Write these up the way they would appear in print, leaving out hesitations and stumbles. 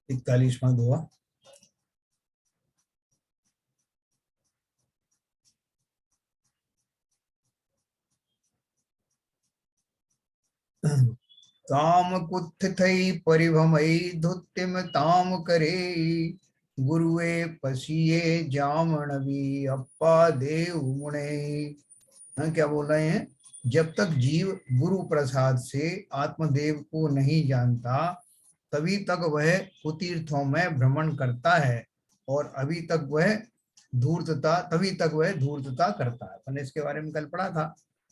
इकतालीसवां दुआ। ताम कुत्थ थई परिभमई धुत्तिम ताम करे, गुरुए पसिए जामणवी अप्पा देव मुने। हाँ, क्या बोल रहे हैं? जब तक जीव गुरु प्रसाद से आत्मदेव को नहीं जानता, तभी तक वह कुतीर्थों में भ्रमण करता है, और अभी तक वह धूर्तता तभी तक वह धूर्तता करता है। मैंने इसके बारे में कल पढ़ा था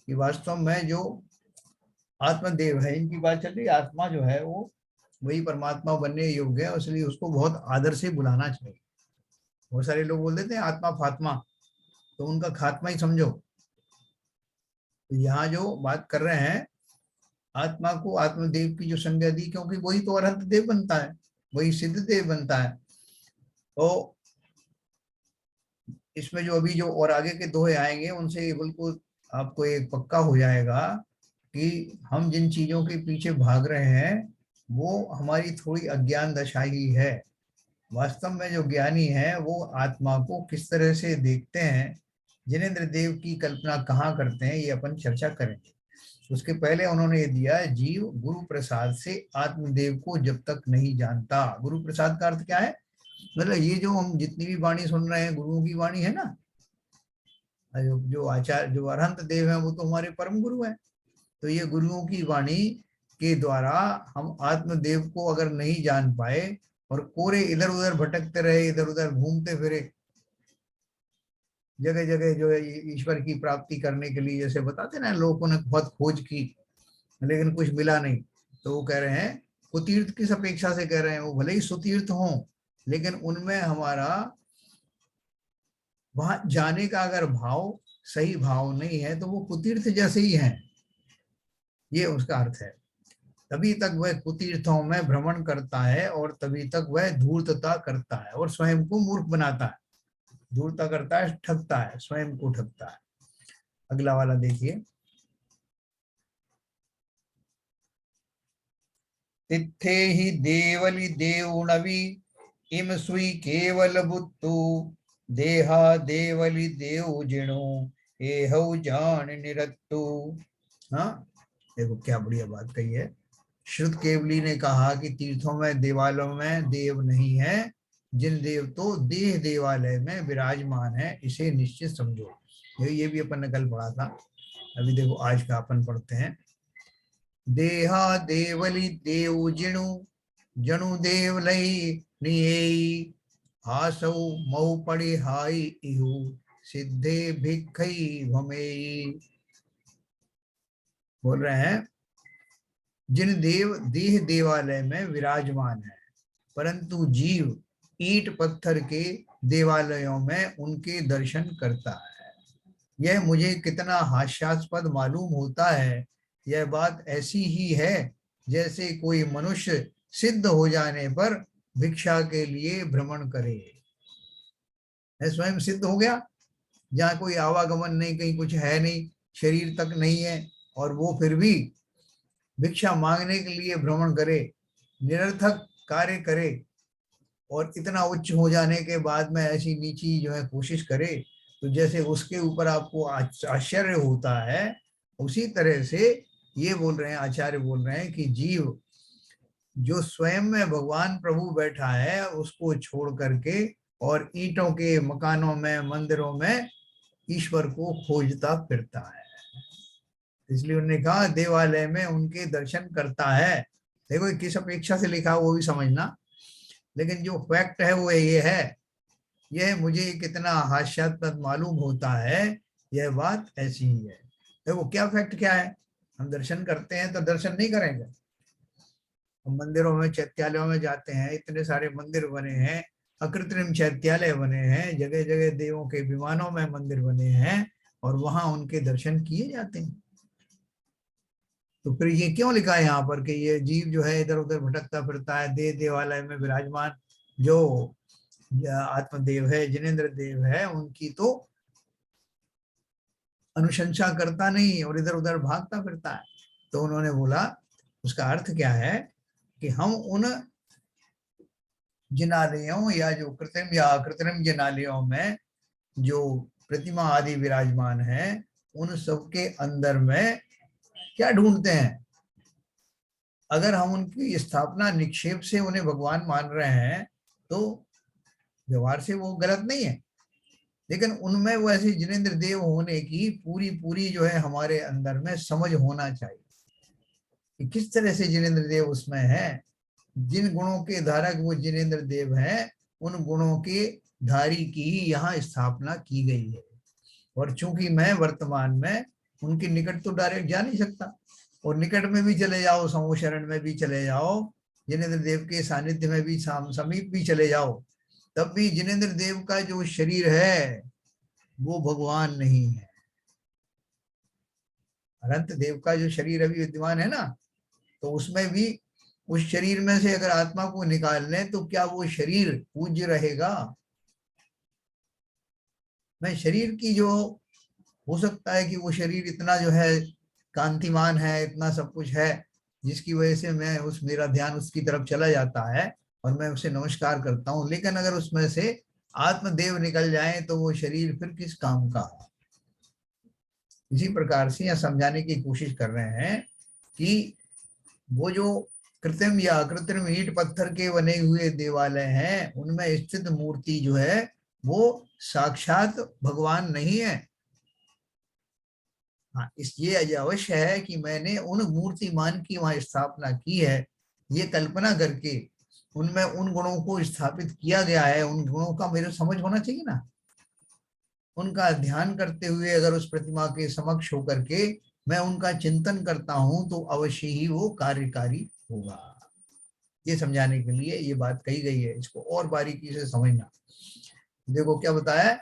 कि वास्तव में जो आत्मदेव है, इनकी बात चल रही, आत्मा जो है वो वही परमात्मा बनने योग्य है, इसलिए उसको बहुत आदर से बुलाना चाहिए। बहुत सारे लोग बोल देते हैं आत्मा फात्मा, तो उनका खात्मा ही समझो। तो यहाँ जो बात कर रहे हैं, आत्मा को आत्मदेव की जो संज्ञा दी, क्योंकि वही तो अरहंत देव बनता है, वही सिद्ध देव बनता है। तो इसमें जो अभी जो और आगे के दोहे आएंगे, उनसे ये बिल्कुल आपको एक पक्का हो जाएगा कि हम जिन चीजों के पीछे भाग रहे हैं वो हमारी थोड़ी अज्ञान दशा ही है। वास्तव में जो ज्ञानी है वो आत्मा को किस तरह से देखते हैं, जिनेन्द्र देव की कल्पना कहाँ करते हैं, ये अपन चर्चा करेंगे। उसके पहले उन्होंने ये दिया, जीव गुरु प्रसाद से आत्मदेव को जब तक नहीं जानता। गुरु प्रसाद का अर्थ क्या है? मतलब ये जो हम जितनी भी वाणी सुन रहे हैं, गुरुओं की वाणी है ना, जो आचार्य जो अरहंत देव है वो तो हमारे परम गुरु हैं। तो ये गुरुओं की वाणी के द्वारा हम आत्मदेव को अगर नहीं जान पाए और कोरे इधर उधर भटकते रहे, इधर उधर घूमते फिरे, जगह जगह जो है ईश्वर की प्राप्ति करने के लिए, जैसे बताते ना लोगों ने बहुत खोज की लेकिन कुछ मिला नहीं, तो वो कह रहे हैं कुतीर्थ किस अपेक्षा से कह रहे हैं, वो भले ही सुतीर्थ हों लेकिन उनमें हमारा वहां जाने का अगर भाव सही भाव नहीं है तो वो कुतीर्थ जैसे ही हैं, ये उसका अर्थ है। तभी तक वह कुतीर्थों में भ्रमण करता है और तभी तक वह धूर्तता करता है और स्वयं को मूर्ख बनाता है। धूर्तता करता है, ठगता है, स्वयं को ठगता है। अगला वाला देखिए, तिथे ही देवली देवणवी इम सुई केवल बुत्तु, देहा देवली देव जिणु एहु जान निरत्तु। हाँ, देखो क्या बढ़िया बात कही है। श्रुत केवली ने कहा कि तीर्थों में देवालयों में देव नहीं है, जिन देव तो देह देवालय में विराजमान है, इसे निश्चित समझो। ये भी अपन ने कल पढ़ा था। अभी देखो आज का अपन पढ़ते हैं। देहा देवली देव जिणु, जणु देव लई नियेई, हासौ मऊ पड़ी हाई इहु, सिद्धे भिखई भमेई। बोल रहे हैं जिन देव देह देवालय में विराजमान है, परंतु जीव ईंट पत्थर के देवालयों में उनके दर्शन करता है। यह मुझे कितना हास्यास्पद मालूम होता है। यह बात ऐसी ही है जैसे कोई मनुष्य सिद्ध हो जाने पर भिक्षा के लिए भ्रमण करे। स्वयं सिद्ध हो गया, जहाँ कोई आवागमन नहीं, कहीं कुछ है नहीं, शरीर तक नहीं है, और वो फिर भी भिक्षा मांगने के लिए भ्रमण करे, निरर्थक कार्य करे, और इतना उच्च हो जाने के बाद में ऐसी नीची जो है कोशिश करे, तो जैसे उसके ऊपर आपको आश्चर्य होता है, उसी तरह से ये बोल रहे हैं, आचार्य बोल रहे हैं कि जीव जो स्वयं में भगवान प्रभु बैठा है उसको छोड़ करके और ईंटों के मकानों में, मंदिरों में ईश्वर को खोजता फिरता है। इसलिए उन्होंने कहा देवालय में उनके दर्शन करता है। देखो किस अपेक्षा से लिखा वो भी समझना, लेकिन जो फैक्ट है वो ये है, यह मुझे कितना हास्यास्पद मालूम होता है, यह बात ऐसी ही है। देखो क्या फैक्ट क्या है, हम दर्शन करते हैं तो दर्शन नहीं करेंगे, हम मंदिरों में चैत्यालयों में जाते हैं, इतने सारे मंदिर बने हैं, अकृत्रिम चैत्यालय बने हैं, जगह जगह देवों के विमानों में मंदिर बने हैं, और वहां उनके दर्शन किए जाते हैं। तो फिर ये क्यों लिखा है यहाँ पर कि ये जीव जो है इधर उधर भटकता फिरता है, देव देवालय में विराजमान जो आत्मदेव है, जिनेन्द्र देव है, उनकी तो अनुशंसा करता नहीं और इधर उधर भागता फिरता है। तो उन्होंने बोला उसका अर्थ क्या है कि हम उन जिनालयों या जो कृत्रिम या अकृत्रिम जिनालयों में जो प्रतिमा आदि विराजमान है उन सबके अंदर में क्या ढूंढते हैं। अगर हम उनकी स्थापना निक्षेप से उन्हें भगवान मान रहे हैं तो व्यवहार से वो गलत नहीं है, लेकिन उनमें वो ऐसे जिनेंद्र देव होने की पूरी पूरी जो है हमारे अंदर में समझ होना चाहिए कि किस तरह से जिनेंद्र देव उसमें है। जिन गुणों के धारक वो जिनेंद्र देव हैं उन गुणों के धारी की ही यहाँ स्थापना की गई है। और चूंकि मैं वर्तमान में उनके निकट तो डायरेक्ट जा नहीं सकता, और निकट में भी चले जाओ, समूह शरण में भी चले जाओ, जिनेंद्र देव के सानिध्य में भी समीप भी चले जाओ, तब भी जिनेंद्र देव का जो शरीर है वो भगवान नहीं है। अनंत देव का जो शरीर अभी विद्यमान है ना, तो उसमें भी उस शरीर में से अगर आत्मा को निकाल लें तो क्या वो शरीर पूज्य रहेगा? मैं शरीर की जो हो सकता है कि वो शरीर इतना जो है कांतिमान है, इतना सब कुछ है, जिसकी वजह से मैं उस मेरा ध्यान उसकी तरफ चला जाता है और मैं उसे नमस्कार करता हूँ, लेकिन अगर उसमें से आत्मदेव निकल जाए तो वो शरीर फिर किस काम का? इसी प्रकार से यह समझाने की कोशिश कर रहे हैं कि वो जो कृत्रिम या अकृत्रिम ईंट पत्थर के बने हुए देवालय हैं उनमें स्थित मूर्ति जो है वो साक्षात भगवान नहीं है। हाँ, इसलिए अवश्य है कि मैंने उन मूर्तिमान की वहां स्थापना की है, ये कल्पना करके उनमें उन गुणों को स्थापित किया गया है। उन गुणों का मेरे समझ होना चाहिए ना, उनका ध्यान करते हुए अगर उस प्रतिमा के समक्ष होकर के मैं उनका चिंतन करता हूं तो अवश्य ही वो कार्यकारी होगा। ये समझाने के लिए ये बात कही गई है, इसको और बारीकी से समझना। देखो क्या बताया,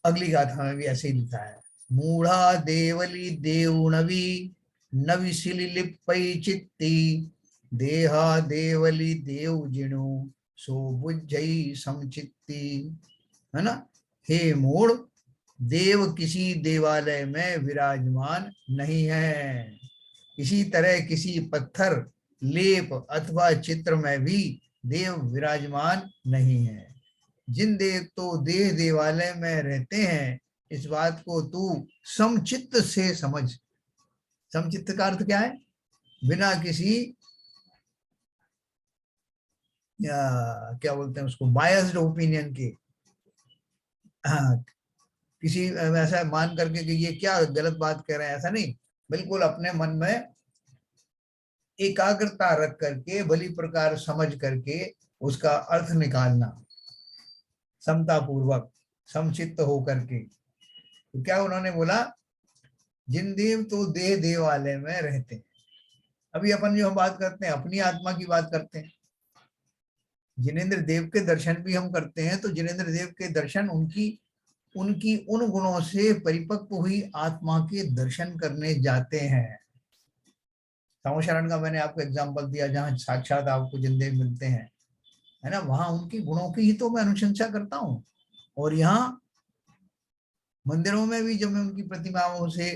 अगली गाथा में भी ऐसे ही लिखा है, मूढ़ा देवली देवनवी नविशिली लिप्पई चित्ती देहा देवली देव जिणु सो बुझई समचित्ती। है ना, हे मूढ़, देव किसी देवालय में विराजमान नहीं है, इसी तरह किसी पत्थर लेप अथवा चित्र में भी देव विराजमान नहीं है। जिन देव तो देह देवालय में रहते हैं इस बात को तू समचित्त से समझ। समचित्त का अर्थ क्या है? बिना किसी क्या बोलते हैं उसको, बायस्ड ओपिनियन के, हाँ, किसी ऐसा मान करके कि ये क्या गलत बात कह रहे हैं, ऐसा नहीं, बिल्कुल अपने मन में एकाग्रता रख करके भली प्रकार समझ करके उसका अर्थ निकालना, समता पूर्वक समचित्त होकर के। तो क्या उन्होंने बोला, जिन देव तो देह देवालय में रहते हैं। अभी अपन जो हम बात करते हैं अपनी आत्मा की बात करते हैं, जिनेंद्र देव के दर्शन भी हम करते हैं तो जिनेंद्र देव के दर्शन उनकी उनकी उन गुणों से परिपक्व हुई आत्मा के दर्शन करने जाते हैं। समूह शरण का मैंने आपको एग्जांपल दिया जहां साक्षात आपको जिंदे मिलते हैं, है ना, वहां उनकी गुणों की ही तो मैं अनुशंसा करता हूँ। और यहाँ मंदिरों में भी जब मैं उनकी प्रतिमाओं से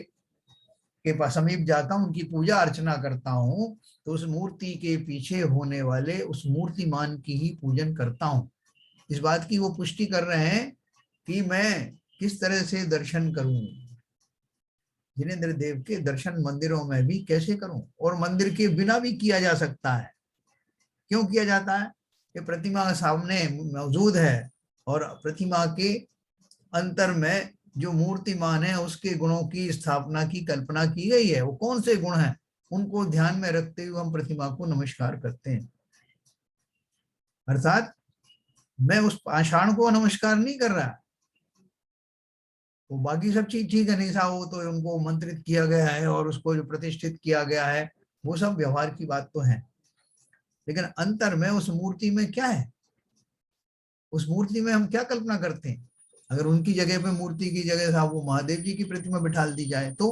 के पास समीप जाता हूँ, उनकी पूजा अर्चना करता हूँ, तो उस मूर्ति के पीछे होने वाले उस मूर्तिमान की ही पूजन करता हूँ। इस बात की वो पुष्टि कर रहे हैं कि मैं किस तरह से दर्शन करूं, जिनेंद्र देव के दर्शन मंदिरों में भी कैसे करूं, और मंदिर के बिना भी किया जा सकता है। क्यों किया जाता है? कि प्रतिमा सामने मौजूद है और प्रतिमा के अंतर में जो मूर्तिमान है उसके गुणों की स्थापना की कल्पना की गई है। वो कौन से गुण हैं, उनको ध्यान में रखते हुए हम प्रतिमा को नमस्कार करते हैं। अर्थात मैं उस पाषाण को नमस्कार नहीं कर रहा, वो बाकी सब चीज ठीक है, निशा हो तो उनको मंत्रित किया गया है और उसको जो प्रतिष्ठित किया गया है वो सब व्यवहार की बात तो है, लेकिन अंतर में उस मूर्ति में क्या है, उस मूर्ति में हम क्या कल्पना करते हैं। अगर उनकी जगह पे मूर्ति की जगह साहब वो महादेव जी की प्रतिमा बिठा दी जाए तो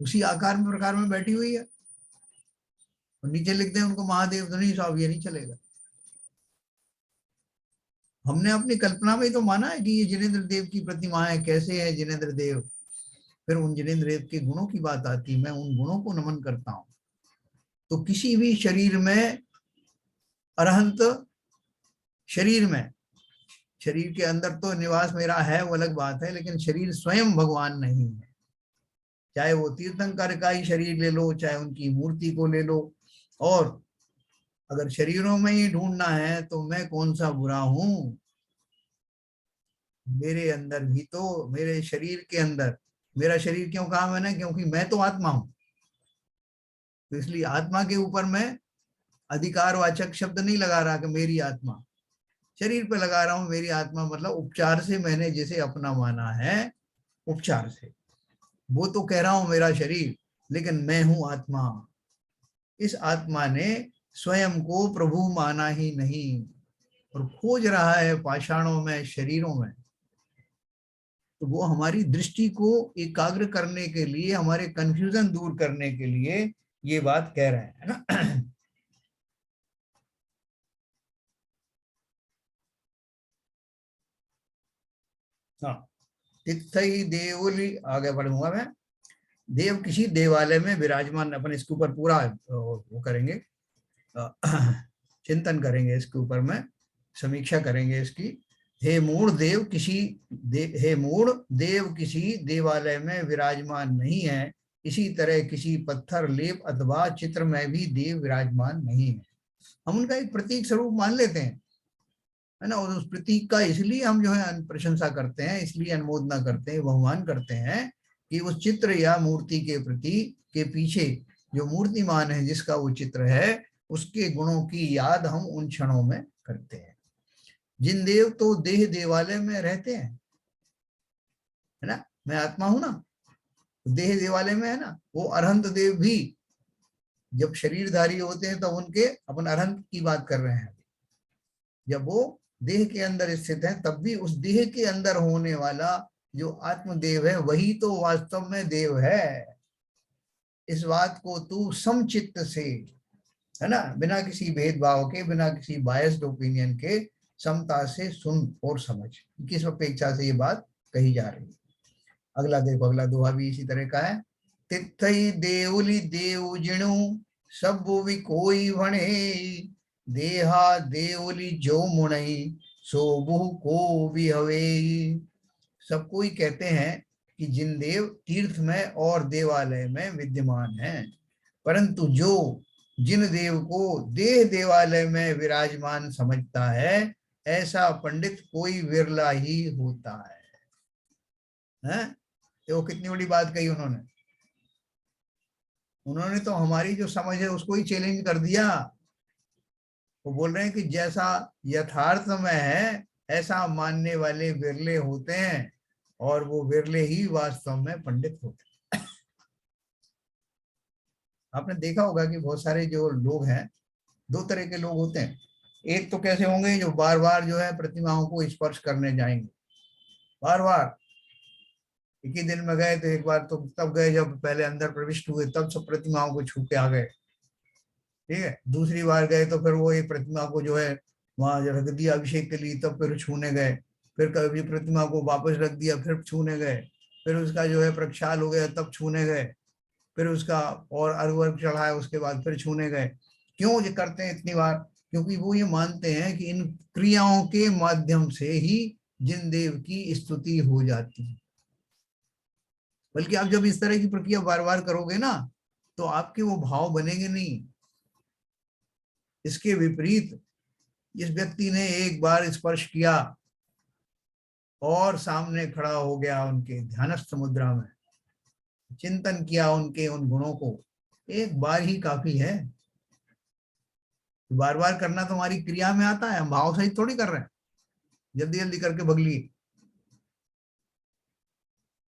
उसी आकार में प्रकार में बैठी हुई है और नीचे लिख दें उनको महादेव, तो नहीं साहब ये नहीं चलेगा। हमने अपनी कल्पना में ही तो माना है कि ये जिनेंद्र देव की प्रतिमा है, कैसे है जिनेंद्र देव। फिर उन जिनेंद्र देव के गुणों की बात आती, मैं उन गुणों को नमन करता हूं। तो किसी भी शरीर में अरहंत, शरीर में, शरीर के अंदर तो निवास मेरा है वो अलग बात है, लेकिन शरीर स्वयं भगवान नहीं है। चाहे वो तीर्थंकर का ही शरीर ले लो, चाहे उनकी मूर्ति को ले लो, और अगर शरीरों में ही ढूंढना है तो मैं कौन सा बुरा हूं। मेरे अंदर भी तो, मेरे शरीर के अंदर, मेरा शरीर क्यों कहा मैंने, क्योंकि मैं तो आत्मा हूं। तो इसलिए आत्मा के ऊपर मैं अधिकारवाचक शब्द नहीं लगा रहा कि मेरी आत्मा, शरीर पे लगा रहा हूं मेरी आत्मा, मतलब उपचार से मैंने जिसे अपना माना है, उपचार से वो तो कह रहा हूं मेरा शरीर, लेकिन मैं हूं आत्मा। इस आत्मा ने स्वयं को प्रभु माना ही नहीं और खोज रहा है पाषाणों में, शरीरों में। तो वो हमारी दृष्टि को एकाग्र करने के लिए, हमारे कंफ्यूजन दूर करने के लिए ये बात कह रहे हैं, है ना। हाँ, तिथई देवली, आगे बढ़ूंगा मैं। देव किसी देवालय में विराजमान, अपन इसके ऊपर पूरा वो करेंगे, चिंतन करेंगे इसके ऊपर में, समीक्षा करेंगे इसकी। हे मूढ़ देव किसी हे मूढ़ देव किसी देवालय में विराजमान नहीं है, इसी तरह किसी पत्थर, लेप अथवा चित्र में भी देव विराजमान नहीं है। हम उनका एक प्रतीक स्वरूप मान लेते हैं, है ना, और उस प्रतीक का इसलिए हम जो है प्रशंसा करते हैं, इसलिए अनुमोदना करते हैं, बहुमान करते हैं कि उस चित्र या मूर्ति के प्रति के पीछे जो मूर्तिमान है, जिसका वो चित्र है, उसके गुणों की याद हम उन क्षणों में करते हैं। जिन देव तो देह देवालय में रहते हैं, है ना, मैं आत्मा हूं ना, देह देवालय में है ना, वो अरहंत देव भी जब शरीरधारी होते हैं तो उनके, अपन अरहंत की बात कर रहे हैं, जब वो देह के अंदर स्थित है तब भी उस देह के अंदर होने वाला जो आत्मदेव है वही तो वास्तव में देव है। इस बात को तू समचित्त से, है ना, बिना किसी भेदभाव के, बिना किसी बायस्ड ओपिनियन के, समता से सुन और समझ, किस अपेक्षा से ये बात कही जा रही है। अगला देखो, अगला दोहा भी इसी तरह का है। तिथई देउली देव जिणु सब भी कोई भने, देहा देउली जो मुणई सो बहु को भी हवे। सब कोई कहते हैं कि जिन देव तीर्थ में और देवालय में विद्यमान हैं, परंतु जो जिन देव को देह देवालय में विराजमान समझता है, ऐसा पंडित कोई विरला ही होता है। तो कितनी बड़ी बात कही उन्होंने। उन्होंने तो हमारी जो समझ है उसको ही चैलेंज कर दिया। वो बोल रहे हैं कि जैसा यथार्थ में है ऐसा मानने वाले विरले होते हैं, और वो विरले ही वास्तव में पंडित होते हैं। आपने देखा होगा कि बहुत सारे जो लोग हैं, दो तरह के लोग होते हैं। एक तो कैसे होंगे, जो बार बार जो है प्रतिमाओं को स्पर्श करने जाएंगे, बार बार, एक ही दिन में गए तो एक बार तो तब गए जब पहले अंदर प्रविष्ट हुए, तब सब प्रतिमाओं को छू के आ गए, ठीक है। दूसरी बार गए तो फिर वो एक प्रतिमा को जो है वहां रख दिया अभिषेक के लिए, तब फिर छूने गए। फिर कभी प्रतिमा को वापस रख दिया, फिर छूने गए। फिर उसका जो है प्रक्षाल हो गया, तब छूने गए। फिर उसका और अर्घ चढ़ाया, उसके बाद फिर छूने गए। क्यों ये करते हैं इतनी बार? क्योंकि वो ये मानते हैं कि इन क्रियाओं के माध्यम से ही जिन देव की स्तुति हो जाती है। बल्कि आप जब इस तरह की प्रक्रिया बार बार करोगे ना, तो आपके वो भाव बनेंगे नहीं। इसके विपरीत, जिस व्यक्ति ने एक बार स्पर्श किया और सामने खड़ा हो गया उनके ध्यानस्थ मुद्रा में, चिंतन किया उनके उन गुणों को, एक बार ही काफी है। बार बार करना तो हमारी क्रिया में आता है, हम भाव सहित थोड़ी कर रहे हैं, जल्दी जल्दी करके भगली।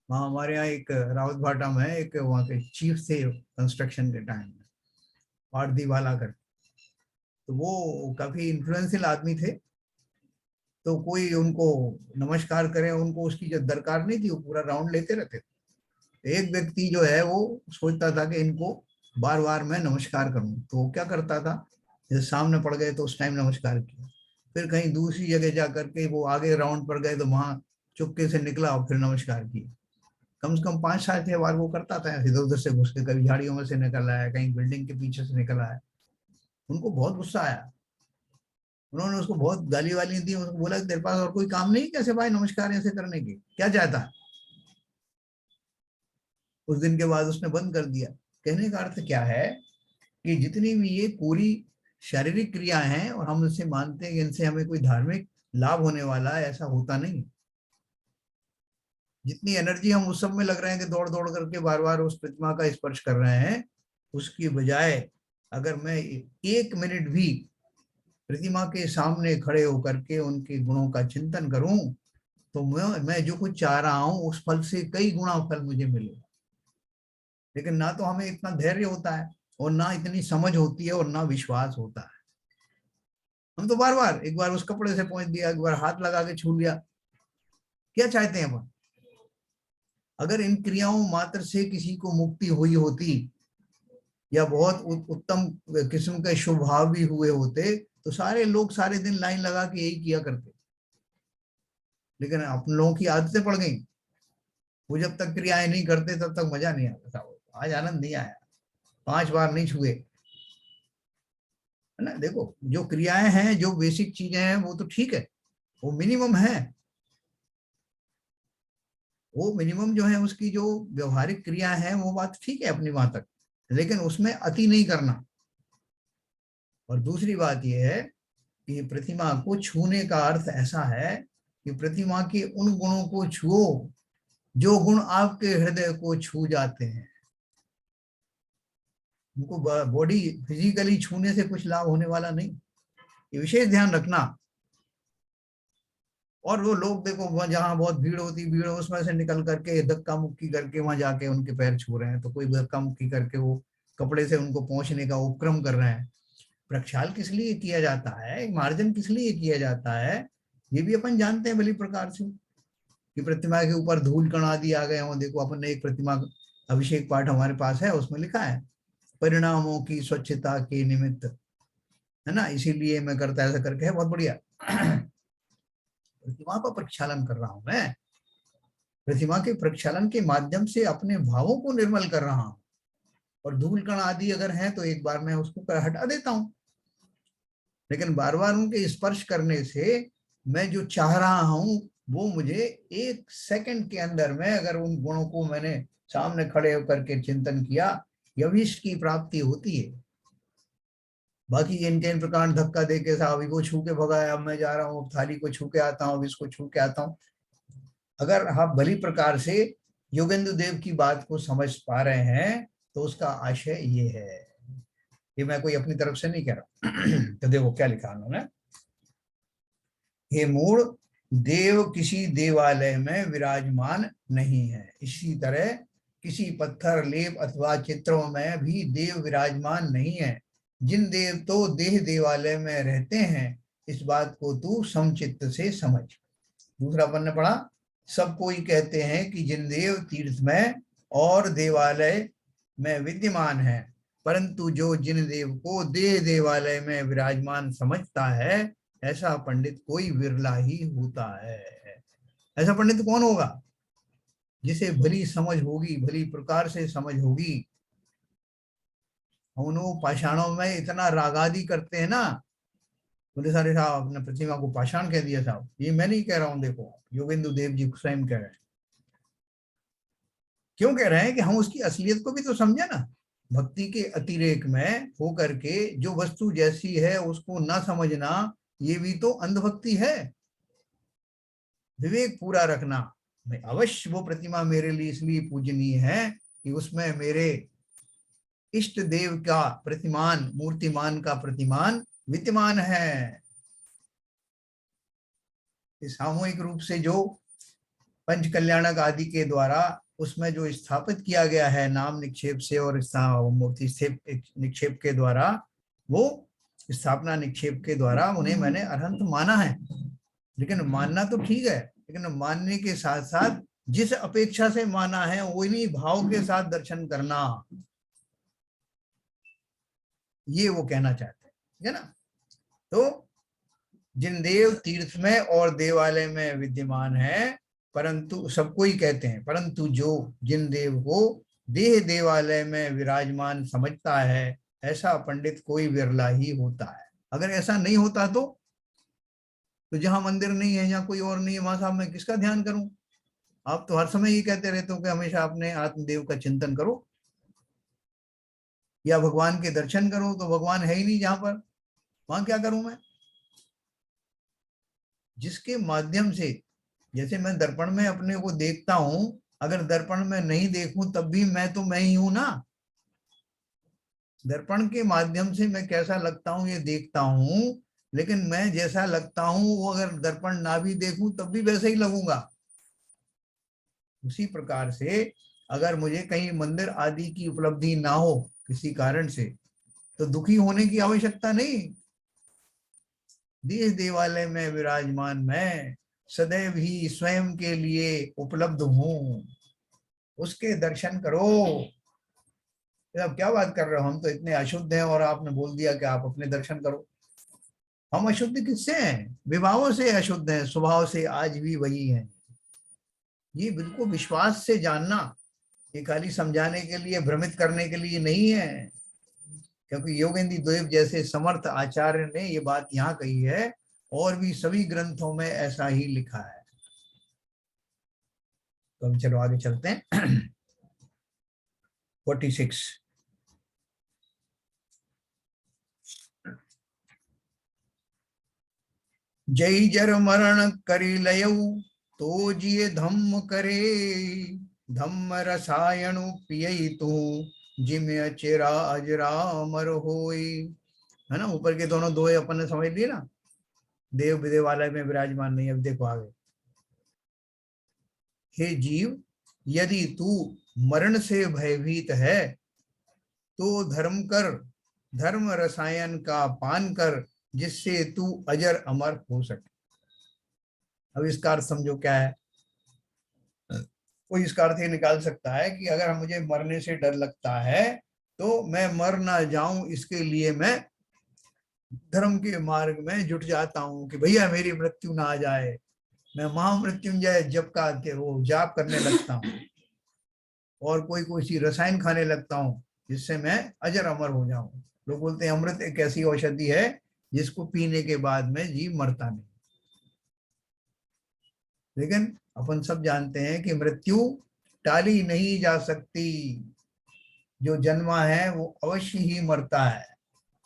वहां हमारे यहाँ एक रावत भाटा में एक वहाँ के चीफ थे कंस्ट्रक्शन के टाइम में, पारदी वाला कर, तो वो काफी इन्फ्लुएंशियल आदमी थे। तो कोई उनको नमस्कार करे, उनको उसकी जो दरकार नहीं थी, वो पूरा राउंड लेते रहते थे। एक व्यक्ति जो है वो सोचता था कि इनको बार बार मैं नमस्कार करूं, तो वो क्या करता था, जैसे सामने पड़ गए तो उस टाइम नमस्कार किया, फिर कहीं दूसरी जगह जा करके वो आगे राउंड पर गए तो वहां चुपके से निकला और फिर नमस्कार किया। कम से कम 5-6 बार वो करता था, इधर उधर से घुस के, कभी झाड़ियों में से निकल आया, कहीं बिल्डिंग के पीछे से निकल आया। उनको बहुत गुस्सा आया, उन्होंने उसको बहुत गाली वाली दी, उसको बोला कि तेरे पास और कोई काम नहीं कैसे भाई नमस्कार ऐसे करने की, क्या चाहता है। उस दिन के बाद उसने बंद कर दिया। कहने का अर्थ क्या है कि जितनी भी ये पूरी शारीरिक क्रिया हैं और हम इसे मानते हैं कि इनसे हमें कोई धार्मिक लाभ होने वाला है, ऐसा होता नहीं। जितनी एनर्जी हम उस सब में लग रहे हैं कि दौड़ दौड़ करके बार बार उस प्रतिमा का स्पर्श कर रहे हैं, उसकी बजाय अगर मैं 1 मिनट भी प्रतिमा के सामने खड़े होकर के उनके गुणों का चिंतन करूं, तो मैं जो कुछ चाह रहा हूं उस फल से कई गुना फल मुझे मिलेगा। लेकिन ना तो हमें इतना धैर्य होता है और ना इतनी समझ होती है और ना विश्वास होता है। हम तो बार बार, एक बार उस कपड़े से पहुंच दिया, एक बार हाथ लगा के छू लिया, क्या चाहते हैं अपन। अगर इन क्रियाओं मात्र से किसी को मुक्ति हुई होती या बहुत उत्तम किस्म के शुभ भाव भी हुए होते तो सारे लोग सारे दिन लाइन लगा के यही किया करते। लेकिन अपन लोगों की आदतें पड़ गई, वो जब तक क्रियाएं नहीं करते तब तक मजा नहीं आता था। आज आनंद नहीं आया, 5 बार नहीं छुए, है ना। देखो जो क्रियाएं हैं, जो बेसिक चीजें हैं वो तो ठीक है, वो मिनिमम है। वो मिनिमम जो है उसकी जो व्यवहारिक क्रिया है वो बात ठीक है अपनी वहां तक, लेकिन उसमें अति नहीं करना। और दूसरी बात यह है कि प्रतिमा को छूने का अर्थ ऐसा है कि प्रतिमा के उन गुणों को छुओ जो गुण आपके हृदय को छू जाते हैं। उनको बॉडी फिजिकली छूने से कुछ लाभ होने वाला नहीं, ये विशेष ध्यान रखना। और वो लोग देखो जहां बहुत भीड़ होती, भीड़ उसमें से निकल करके धक्का मुक्की करके वहां जाके उनके पैर छू रहे हैं, तो कोई धक्का मुक्की करके वो कपड़े से उनको पहुंचने का उपक्रम कर रहे हैं। प्रक्षाल किस लिए किया जाता है, मार्जन किस लिए किया जाता है, ये भी अपन जानते हैं भली प्रकार से कि प्रतिमा के ऊपर धूल कण आदि आ गए हों। देखो अपन ने एक प्रतिमा अभिषेक पाठ हमारे पास है, उसमें लिखा है परिणामों की स्वच्छता के निमित्त, है ना, इसीलिए मैं करता ऐसा करके है, बहुत बढ़िया। प्रतिमा का प्रक्षालन कर रहा हूं मैं, प्रतिमा के प्रक्षालन के माध्यम से अपने भावों को निर्मल कर रहा हूं। और धूल कण आदि अगर है तो एक बार मैं उसको हटा देता हूं, लेकिन बार बार उनके स्पर्श करने से मैं जो चाह रहा हूं वो मुझे 1 सेकंड के अंदर में, अगर उन गुणों को मैंने सामने खड़े होकर के चिंतन किया, अभीष्ट की प्राप्ति होती है। बाकी इनके इन प्रकार धक्का दे के साहब को छू के भगाया, अब मैं जा रहा हूँ थाली को छू के आता हूँ, इसको छू के आता हूँ। अगर आप भली प्रकार से योगेंद्र देव की बात को समझ पा रहे हैं तो उसका आशय ये है, ये मैं कोई अपनी तरफ से नहीं कह रहा। तो देखो क्या लिखा उन्होंने, हे मूढ़, देव किसी देवालय में विराजमान नहीं है, इसी तरह किसी पत्थर लेप अथवा चित्रों में भी देव विराजमान नहीं है। जिन देव तो देह देवालय में रहते हैं, इस बात को तू समचित्त से समझ। दूसरा अपन ने पढ़ा, सब कोई कहते हैं कि जिन देव तीर्थ में और देवालय में विद्यमान है, परंतु जो जिन देव को देह देवालय में विराजमान समझता है, ऐसा पंडित कोई विरला ही होता है। ऐसा पंडित कौन होगा? जिसे भली समझ होगी, भली प्रकार से समझ होगी। हम लोग पाषाणों में इतना रागादि करते हैं ना, बोले सारे साहब अपने प्रतिमा को पाषाण कह दिया साहब, ये मैं नहीं कह रहा हूं, देखो योगेंद्र देव जी स्वयं कह रहे हैं। क्यों कह रहे हैं कि हम उसकी असलियत को भी तो समझे ना। भक्ति के अतिरेक में होकर के जो वस्तु जैसी है उसको ना समझना, ये भी तो अंधभक्ति है। विवेक पूरा रखना, मैं अवश्य वो प्रतिमा मेरे लिए इसलिए पूजनीय है कि उसमें मेरे इष्ट देव का प्रतिमान, मूर्तिमान का प्रतिमान विद्यमान है। सामूहिक रूप से जो पंच कल्याणक आदि के द्वारा उसमें जो स्थापित किया गया है नाम निक्षेप से और मूर्ति निक्षेप के द्वारा, वो स्थापना निक्षेप के द्वारा उन्हें मैंने अरहंत माना है। लेकिन मानना तो ठीक है, लेकिन मानने के साथ साथ जिस अपेक्षा से माना है वही भाव के साथ दर्शन करना, ये वो कहना चाहते हैं, ठीक है ना। तो जिन देव तीर्थ में और देवालय में विद्यमान है, परंतु सबको ही कहते हैं, परंतु जो जिन देव को देह देवालय में विराजमान समझता है, ऐसा पंडित कोई विरला ही होता है। अगर ऐसा नहीं होता तो जहां मंदिर नहीं है, जहां कोई और नहीं है, वहां साहब मैं किसका ध्यान करूं? आप तो हर समय ये कहते रहते हो कि हमेशा अपने आत्मदेव का चिंतन करो या भगवान के दर्शन करो, तो भगवान है ही नहीं जहां पर, वहां क्या करूं मैं? जिसके माध्यम से, जैसे मैं दर्पण में अपने को देखता हूं, अगर दर्पण में नहीं देखूं तब भी मैं तो मैं ही हूं ना। दर्पण के माध्यम से मैं कैसा लगता हूं ये देखता हूं, लेकिन मैं जैसा लगता हूं वो अगर दर्पण ना भी देखूं तब भी वैसे ही लगूंगा। उसी प्रकार से अगर मुझे कहीं मंदिर आदि की उपलब्धि ना हो किसी कारण से, तो दुखी होने की आवश्यकता नहीं। देश देवालय में विराजमान मैं सदैव ही स्वयं के लिए उपलब्ध हूं, उसके दर्शन करो। अब क्या बात कर रहे हो, हम तो इतने अशुद्ध हैं और आपने बोल दिया कि आप अपने दर्शन करो। हम अशुद्ध किससे हैं? विभावों से अशुद्ध हैं, स्वभाव से आज भी वही हैं। ये बिल्कुल विश्वास से जानना, ये खाली समझाने के लिए, भ्रमित करने के लिए नहीं है, क्योंकि योगेंद्र देव जैसे समर्थ आचार्य ने ये बात यहाँ कही है, और भी सभी ग्रंथों में ऐसा ही लिखा है। तो हम चलो आगे चलते हैं। 46। जय जर मरण करी लयऊ, तो जिये धम्म करे, धम्म रसायनु पियई तू, जिम अचेरा अजरा अमर होई। है ना, ऊपर के दोनों दोहे अपन ने समझ लिए ना। देव विदेवालय में विराजमान नहीं। अब देखो आगे, हे जीव, यदि तू मरण से भयभीत है तो धर्म कर, धर्म रसायन का पान कर, जिससे तू अजर अमर हो सके। अब इसका अर्थ समझो क्या है। कोई इसका अर्थ ये निकाल सकता है कि अगर मुझे मरने से डर लगता है तो मैं मर ना जाऊं, इसके लिए मैं धर्म के मार्ग में जुट जाता हूं कि भैया मेरी मृत्यु ना आ जाए। मैं महामृत्युंजय जप का वो जाप करने लगता हूँ, और कोई कोई सी रसायन खाने लगता हूँ जिससे मैं अजर अमर हो जाऊं। लोग बोलते हैं अमृत एक ऐसी औषधि है जिसको पीने के बाद में जीव मरता नहीं। लेकिन अपन सब जानते हैं कि मृत्यु टाली नहीं जा सकती। जो जन्मा है वो अवश्य ही मरता है,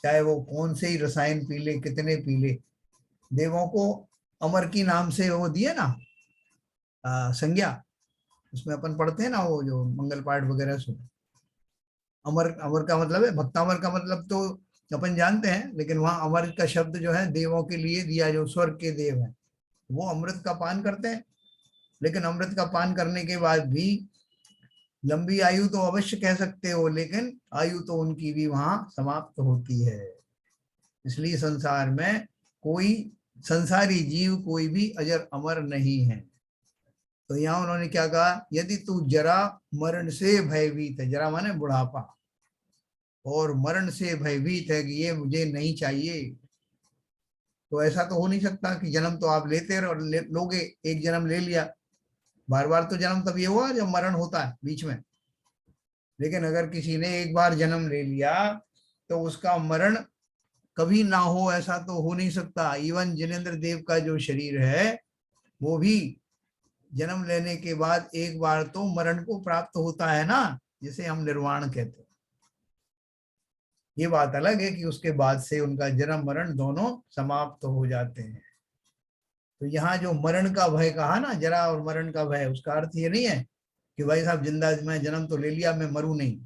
चाहे वो कौन से ही रसायन पी ले, कितने पी ले। देवों को अमर की नाम से वो दिए ना संज्ञा, उसमें अपन पढ़ते हैं ना वो जो मंगल पाठ वगैरह सुन। अमर, अमर का मतलब है भक्तामर का मतलब तो अपन जानते हैं, लेकिन वहां अमर का शब्द जो है देवों के लिए दिया, जो स्वर्ग के देव हैं वो अमृत का पान करते हैं। लेकिन अमृत का पान करने के बाद भी लंबी आयु तो अवश्य कह सकते हो, लेकिन आयु तो उनकी भी वहां समाप्त होती है। इसलिए संसार में कोई संसारी जीव कोई भी अजर अमर नहीं है। तो यहाँ उन्होंने क्या कहा, यदि तू जरा मरण से भयभीत है, जरा माने बुढ़ापा, और मरण से भयभीत है कि ये मुझे नहीं चाहिए, तो ऐसा तो हो नहीं सकता कि जन्म तो आप लेते रहो, लोगे, एक जन्म ले लिया, बार बार तो जन्म तब ये हुआ जब मरण होता है बीच में। लेकिन अगर किसी ने एक बार जन्म ले लिया तो उसका मरण कभी ना हो, ऐसा तो हो नहीं सकता। इवन जिनेन्द्र देव का जो शरीर है वो भी जन्म लेने के बाद एक बार तो मरण को प्राप्त होता है ना, जिसे हम निर्वाण कहते हैं। ये बात अलग है कि उसके बाद से उनका जन्म मरण दोनों समाप्त हो जाते हैं। तो यहाँ जो मरण का भय कहा ना, जरा और मरण का भय, उसका अर्थ ये नहीं है कि भाई साहब जिंदा मैं जन्म तो ले लिया, मैं मरूं नहीं।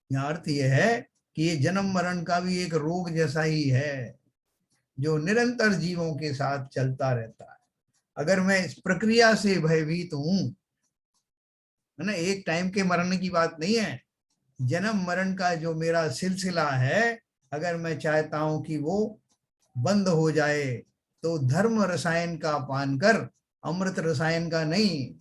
यहाँ अर्थ ये है कि ये जन्म मरण का भी एक रोग जैसा ही है जो निरंतर जीवों के साथ चलता रहता है। अगर मैं इस प्रक्रिया से भयभीत हूं, है ना, एक टाइम के मरने की बात नहीं है, जन्म मरण का जो मेरा सिलसिला है, अगर मैं चाहता हूं कि वो बंद हो जाए, तो धर्म रसायन का पान कर, अमृत रसायन का नहीं,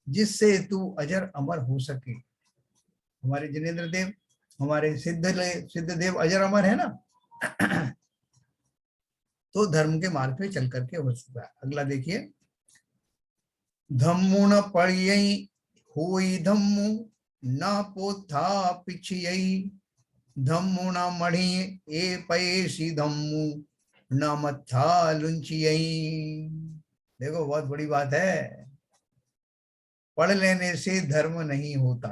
जिससे तू अजर अमर हो सके। हमारे जिनेन्द्र देव, हमारे सिद्ध देव अजर अमर है ना। तो धर्म के मार्ग पे चल करके हो सकता है। अगला देखिए, धम्मु न पड़ियई होई धम्मु न पोथा पिछियई, धम्मु न मढ़ी ए पैसी धम्मु न मत्था लुंचियई। देखो बहुत बड़ी बात है, पढ़ लेने से धर्म नहीं होता,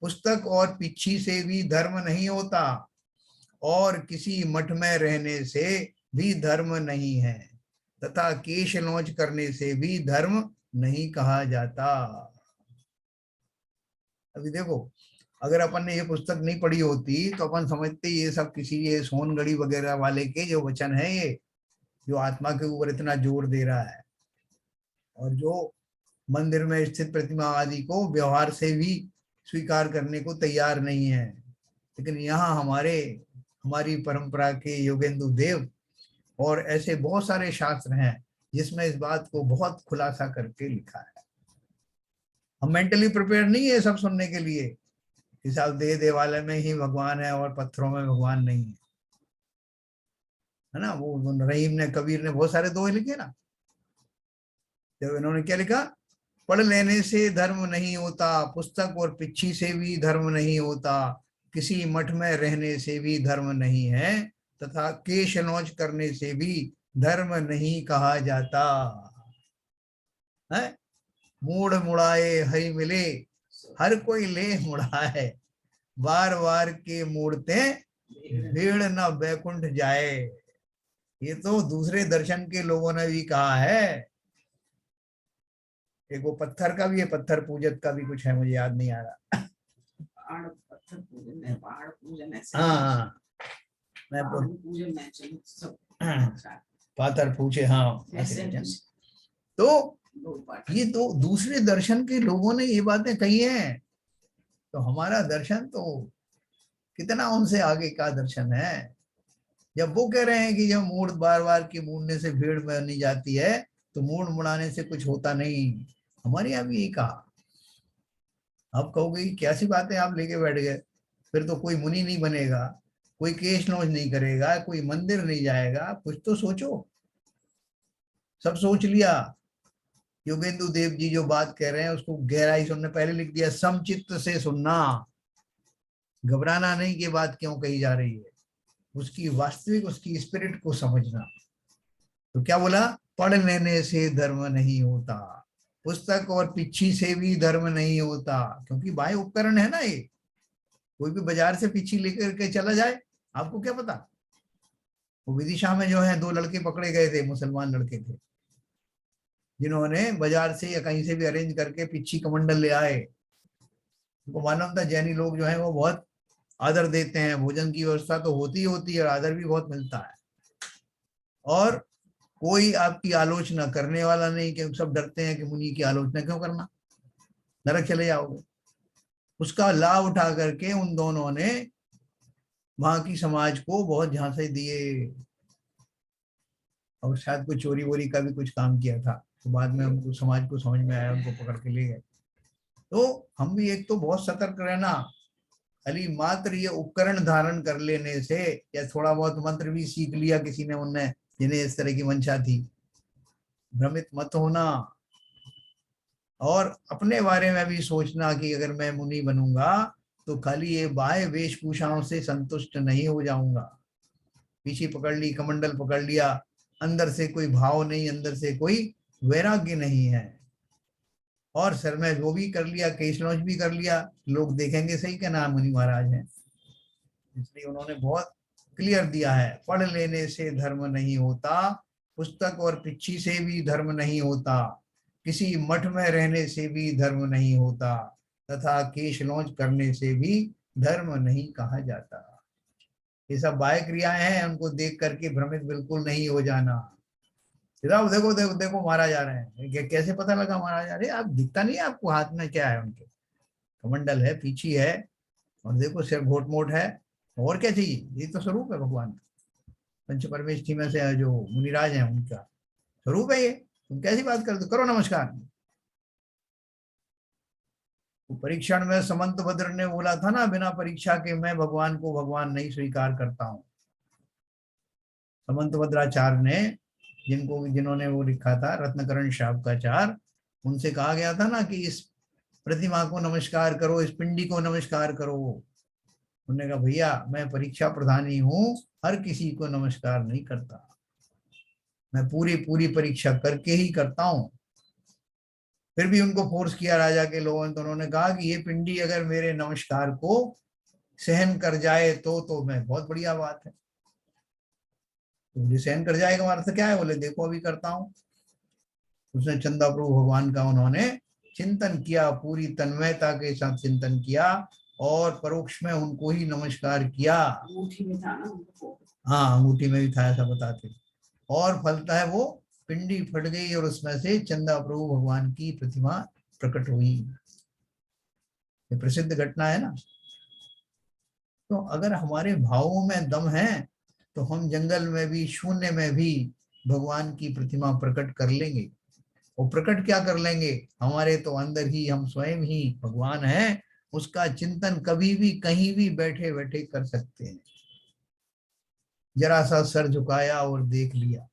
पुस्तक और पिच्छी से भी धर्म नहीं होता, और किसी मठ में रहने से भी धर्म नहीं है, तथा केश लौंच करने से भी धर्म नहीं कहा जाता। अभी देखो, अगर अपन ने ये पुस्तक नहीं पढ़ी होती तो अपन समझते ये सब किसी ये सोनगढ़ी वगैरह वाले के जो वचन है, ये जो आत्मा के ऊपर इतना जोर दे रहा है, और जो मंदिर में स्थित प्रतिमा आदि को व्यवहार से भी स्वीकार करने को तैयार नहीं है। लेकिन यहाँ हमारी परंपरा के योगेंदु देव और ऐसे बहुत सारे शास्त्र हैं जिसमें इस बात को बहुत खुलासा करके लिखा है। हम मेंटली प्रिपेयर नहीं है सब सुनने के लिए कि साहब देवालय में ही भगवान है और पत्थरों में भगवान नहीं है ना। वो रहीम ने, कबीर ने बहुत सारे दोहे लिखे ना, जब इन्होंने क्या लिखा, पढ़ लेने से धर्म नहीं होता, पुस्तक और पिच्छी से भी धर्म नहीं होता, किसी मठ में रहने से भी धर्म नहीं है, तथा केश नौच करने से भी धर्म नहीं कहा जाता है। मूड मुड़ाए हरि मिले, हर कोई ले मुड़ाए, बार बार के मूड़ते भीड़ न बैकुंठ जाए। ये तो दूसरे दर्शन के लोगों ने भी कहा है। एक वो पत्थर का भी है, पत्थर पूजक का भी कुछ है, मुझे याद नहीं आ रहा। पत्थर पूजन है, पहाड़ पूजन है, हाँ मैं पूजन में सब पाथर पूछे, हाँ। तो ये तो दूसरे दर्शन के लोगों ने ये बातें कही हैं, तो हमारा दर्शन तो कितना उनसे आगे का दर्शन है। जब वो कह रहे हैं कि जब मूड बार बार की मूडने से भीड़ बनी जाती है, तो मूड मुड़ाने से कुछ होता नहीं। हमारे यहाँ भी यही कहा। आप कहोगे क्या सी बातें आप लेके बैठ गए, फिर तो कोई मुनि नहीं बनेगा, कोई केश नौच नहीं करेगा, कोई मंदिर नहीं जाएगा, कुछ तो सोचो। सब सोच लिया। योगेंदु देव जी जो बात कह रहे हैं उसको गहराई से उन्होंने पहले लिख दिया, समचित्त से सुनना, घबराना नहीं कि बात क्यों कही जा रही है, उसकी वास्तविक, उसकी स्पिरिट को समझना। तो क्या बोला, पढ़ लेने से धर्म नहीं होता, पुस्तक और पिच्छी से भी धर्म नहीं होता, क्योंकि बाह्य उपकरण है ना ये। कोई भी बाजार से पिच्छी लेकर के चला जाए, आपको क्या पता। वो विदिशा में जो है 2 लड़के पकड़े गए थे, मुसलमान लड़के थे, जिन्होंने बाजार से या कहीं से भी अरेंज करके पिच्छी कमंडल ले आए। उनको मालूम था जैनी लोग जो है वो बहुत आदर देते हैं, भोजन की व्यवस्था तो होती है और आदर भी बहुत मिलता है, और कोई आपकी आलोचना करने वाला नहीं, क्योंकि सब डरते हैं कि मुनि की आलोचना क्यों करना, नरक चले जाओगे। उसका लाभ उठा करके उन दोनों ने वहां की समाज को बहुत झांसे दिए, और शायद कुछ चोरी वोरी का भी कुछ काम किया था। तो बाद में हमको समाज को समझ में आया, उनको पकड़ के ले गए। तो हम भी एक तो बहुत सतर्क रहना, खाली मात्र ये उपकरण धारण कर लेने से, या थोड़ा बहुत मंत्र भी सीख लिया किसी ने, उनने जिन्हें इस तरह की मंशा थी, भ्रमित मत होना। और अपने बारे में भी सोचना कि अगर मैं मुनि बनूंगा तो खाली ये बाह्य वेशभूषाओं से संतुष्ट नहीं हो जाऊंगा। पीछे पकड़ ली, कमंडल पकड़ लिया, अंदर से कोई भाव नहीं, अंदर से कोई वैराग्य नहीं है, और सर में वो भी कर लिया, केश लॉन्च भी कर लिया, लोग देखेंगे सही क्या नाम मुनि महाराज है। इसलिए उन्होंने बहुत क्लियर दिया है, पढ़ लेने से धर्म नहीं होता, पुस्तक और पिच्छी से भी धर्म नहीं होता, किसी मठ में रहने से भी धर्म नहीं होता, तथा केश लॉन्च करने से भी धर्म नहीं कहा जाता। ये सब बाह्य क्रियाएं हैं, उनको देख करके भ्रमित बिल्कुल नहीं हो जाना। देखो देखो देखो देखो महाराज आ रहे हैं, कैसे पता लगा महाराज? अरे आप दिखता नहीं है आपको, हाथ में क्या है उनके, कमंडल है, पीछी है, और देखो सिर घोट मोट है, और क्या चाहिए? ये तो स्वरूप है भगवान का, पंच परमेष्ठी में से जो मुनिराज हैं उनका स्वरूप है ये। तुम कैसी बात करते, करो नमस्कार। तो परीक्षण में समंत भद्र ने बोला था ना, बिना परीक्षा के मैं भगवान को भगवान नहीं स्वीकार करता हूं। समंतभद्राचार्य ने जिन्होंने वो लिखा था रत्नकरण शाब्काचार, उनसे कहा गया था ना कि इस प्रतिमा को नमस्कार करो, इस पिंडी को नमस्कार करो। उन्होंने कहा भैया मैं परीक्षा प्रधानी हूं, हर किसी को नमस्कार नहीं करता, मैं पूरी पूरी परीक्षा करके ही करता हूं। फिर भी उनको फोर्स किया राजा के लोगों ने, तो उन्होंने कहा कि ये पिंडी अगर मेरे नमस्कार को सहन कर जाए तो मैं बहुत बढ़िया बात है। तो मुझे सहन कर जाएगा हमारा तो क्या है? बोले देखो अभी करता हूँ। उसने चंदा प्रभु भगवान का उन्होंने चिंतन किया, पूरी तन्मयता के साथ चिंतन किया और परोक्ष में उनको ही नमस्कार किया। अंगूठी में था ना उनको। हाँ अंगूठी में भी था ऐसा बताते। और फलता है वो पिंडी फट गई और उसमें से चंदा प्रभु भगवान की प्रतिमा प्रकट हुई। ये प्रसिद्ध घटना है ना। तो अगर हमारे भावों में दम है तो हम जंगल में भी, शून्य में भी भगवान की प्रतिमा प्रकट कर लेंगे। वो प्रकट क्या कर लेंगे? हमारे तो अंदर ही हम स्वयं ही भगवान हैं, उसका चिंतन कभी भी कहीं भी बैठे बैठे कर सकते हैं। जरा सा सर झुकाया और देख लिया,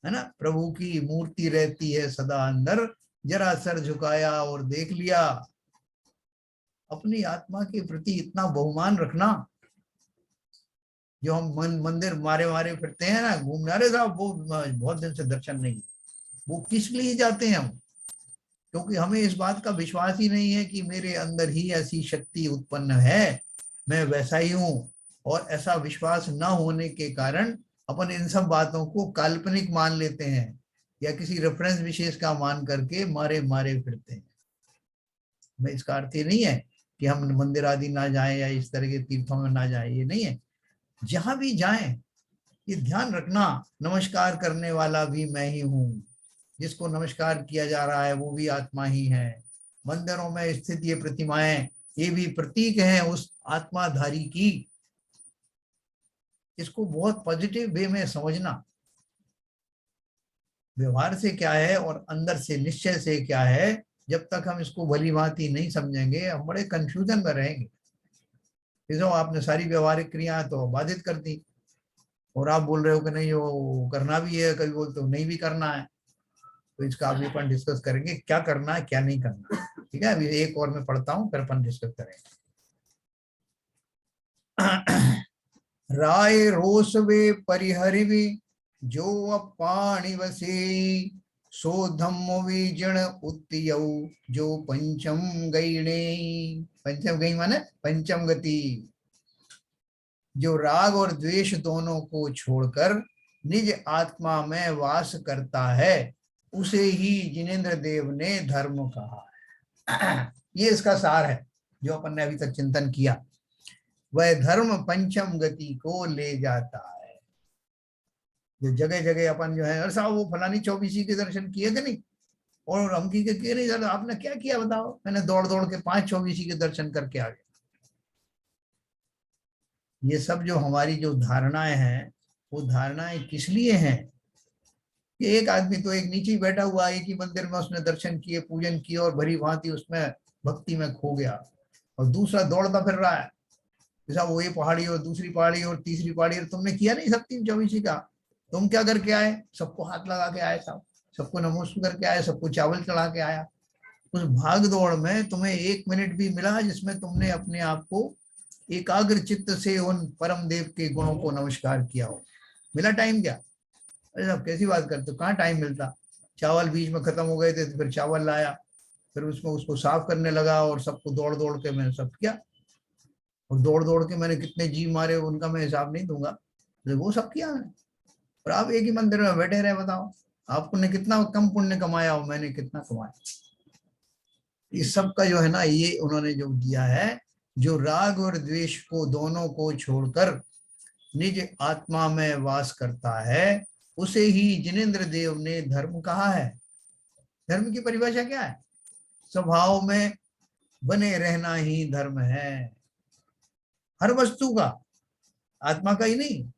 है ना, प्रभु की मूर्ति रहती है सदा अंदर, जरा सर झुकाया और देख लिया। अपनी आत्मा के प्रति इतना बहुमान रखना। जो हम मंदिर मारे मारे फिरते हैं ना, घूमने, अरे साहब वो बहुत दिन से दर्शन नहीं, वो किस लिए जाते हैं हम? क्योंकि हमें इस बात का विश्वास ही नहीं है कि मेरे अंदर ही ऐसी शक्ति उत्पन्न है, मैं वैसा ही हूँ। और ऐसा विश्वास न होने के कारण अपन इन सब बातों को काल्पनिक मान लेते हैं या किसी रेफरेंस विशेष का मान करके मारे मारे फिरते हैं। मैं इसका अर्थ ये नहीं है कि हम मंदिर आदि ना जाएं या इस तरह के तीर्थों में ना जाएं, ये नहीं है। जहां भी जाएं ये ध्यान रखना, नमस्कार करने वाला भी मैं ही हूँ, जिसको नमस्कार किया जा रहा है वो भी आत्मा ही है। मंदिरों में स्थित ये प्रतिमाएं ये भी प्रतीक हैं उस आत्माधारी की। इसको बहुत पॉजिटिव वे में समझना। व्यवहार से क्या है और अंदर से निश्चय से क्या है, जब तक हम इसको भली भांति नहीं समझेंगे हम बड़े कंफ्यूजन में रहेंगे। जो आपने सारी व्यवहारिक क्रिया तो बाधित कर दी और आप बोल रहे हो कि नहीं वो करना भी है, कभी बोलते हो नहीं भी करना है। तो इसका अभी अपन डिस्कस करेंगे क्या करना है क्या नहीं करना। ठीक है, अभी एक और मैं पढ़ता हूं फिर अपन डिस्कस करेंगे। राय रोसवे परिहरिवि जो पाणि वसे, सो धम्म विजन उत्तियौ जो पंचम गईणे। पंचम गई माने पंचम गति। जो राग और द्वेष दोनों को छोड़कर निज आत्मा में वास करता है उसे ही जिनेंद्र देव ने धर्म कहा है। ये इसका सार है जो अपन ने अभी तक चिंतन किया। वह धर्म पंचम गति को ले जाता है। जो जगह जगह अपन जो है, अरे साहब वो फलानी चौबीसी के दर्शन किए कि नहीं, और हम की किए नहीं सर, आपने क्या किया बताओ? मैंने दौड़ दौड़ के 5 चौबीसी के दर्शन करके आ गया। ये सब जो हमारी जो धारणाएं हैं वो धारणाएं किस लिए हैं? कि एक आदमी तो एक नीचे ही बैठा हुआ, एक ही मंदिर में उसने दर्शन किए, पूजन किए और भरी भांति उसमें भक्ति में खो गया, और दूसरा दौड़ता फिर रहा है जैसा वो ये पहाड़ी और दूसरी पहाड़ी और तीसरी पहाड़ी। और तुमने किया नहीं सब 3 चौबीसी का? तुम क्या करके आए? सबको हाथ लगा के आए साहब, सबको नमस्कार करके आए, सबको चावल चढ़ा के आया। उस भाग दौड़ में तुम्हें 1 मिनट भी मिला जिसमें तुमने अपने आप को एकाग्र चित्त से उन परम देव के गुणों को नमस्कार किया हो? मिला टाइम क्या? अरे साहब कैसी बात करते हो, कहाँ टाइम मिलता? चावल बीच में खत्म हो गए थे तो फिर चावल लाया, फिर उसको उसको साफ करने लगा और सबको दौड़ दौड़ के मैंने सब किया। और दौड़ दौड़ के मैंने कितने जी मारे उनका मैं हिसाब नहीं दूंगा, वो सब किया मैंने। और आप एक ही मंदिर में बैठे रहे, बताओ आपने कितना कम पुण्य कमाया हो, मैंने कितना कमाया। इस सब का जो है ना, ये उन्होंने जो दिया है, जो राग और द्वेष को दोनों को छोड़कर निज आत्मा में वास करता है उसे ही जिनेंद्र देव ने धर्म कहा है। धर्म की परिभाषा क्या है? स्वभाव में बने रहना ही धर्म है। हर वस्तु का, आत्मा का ही नहीं,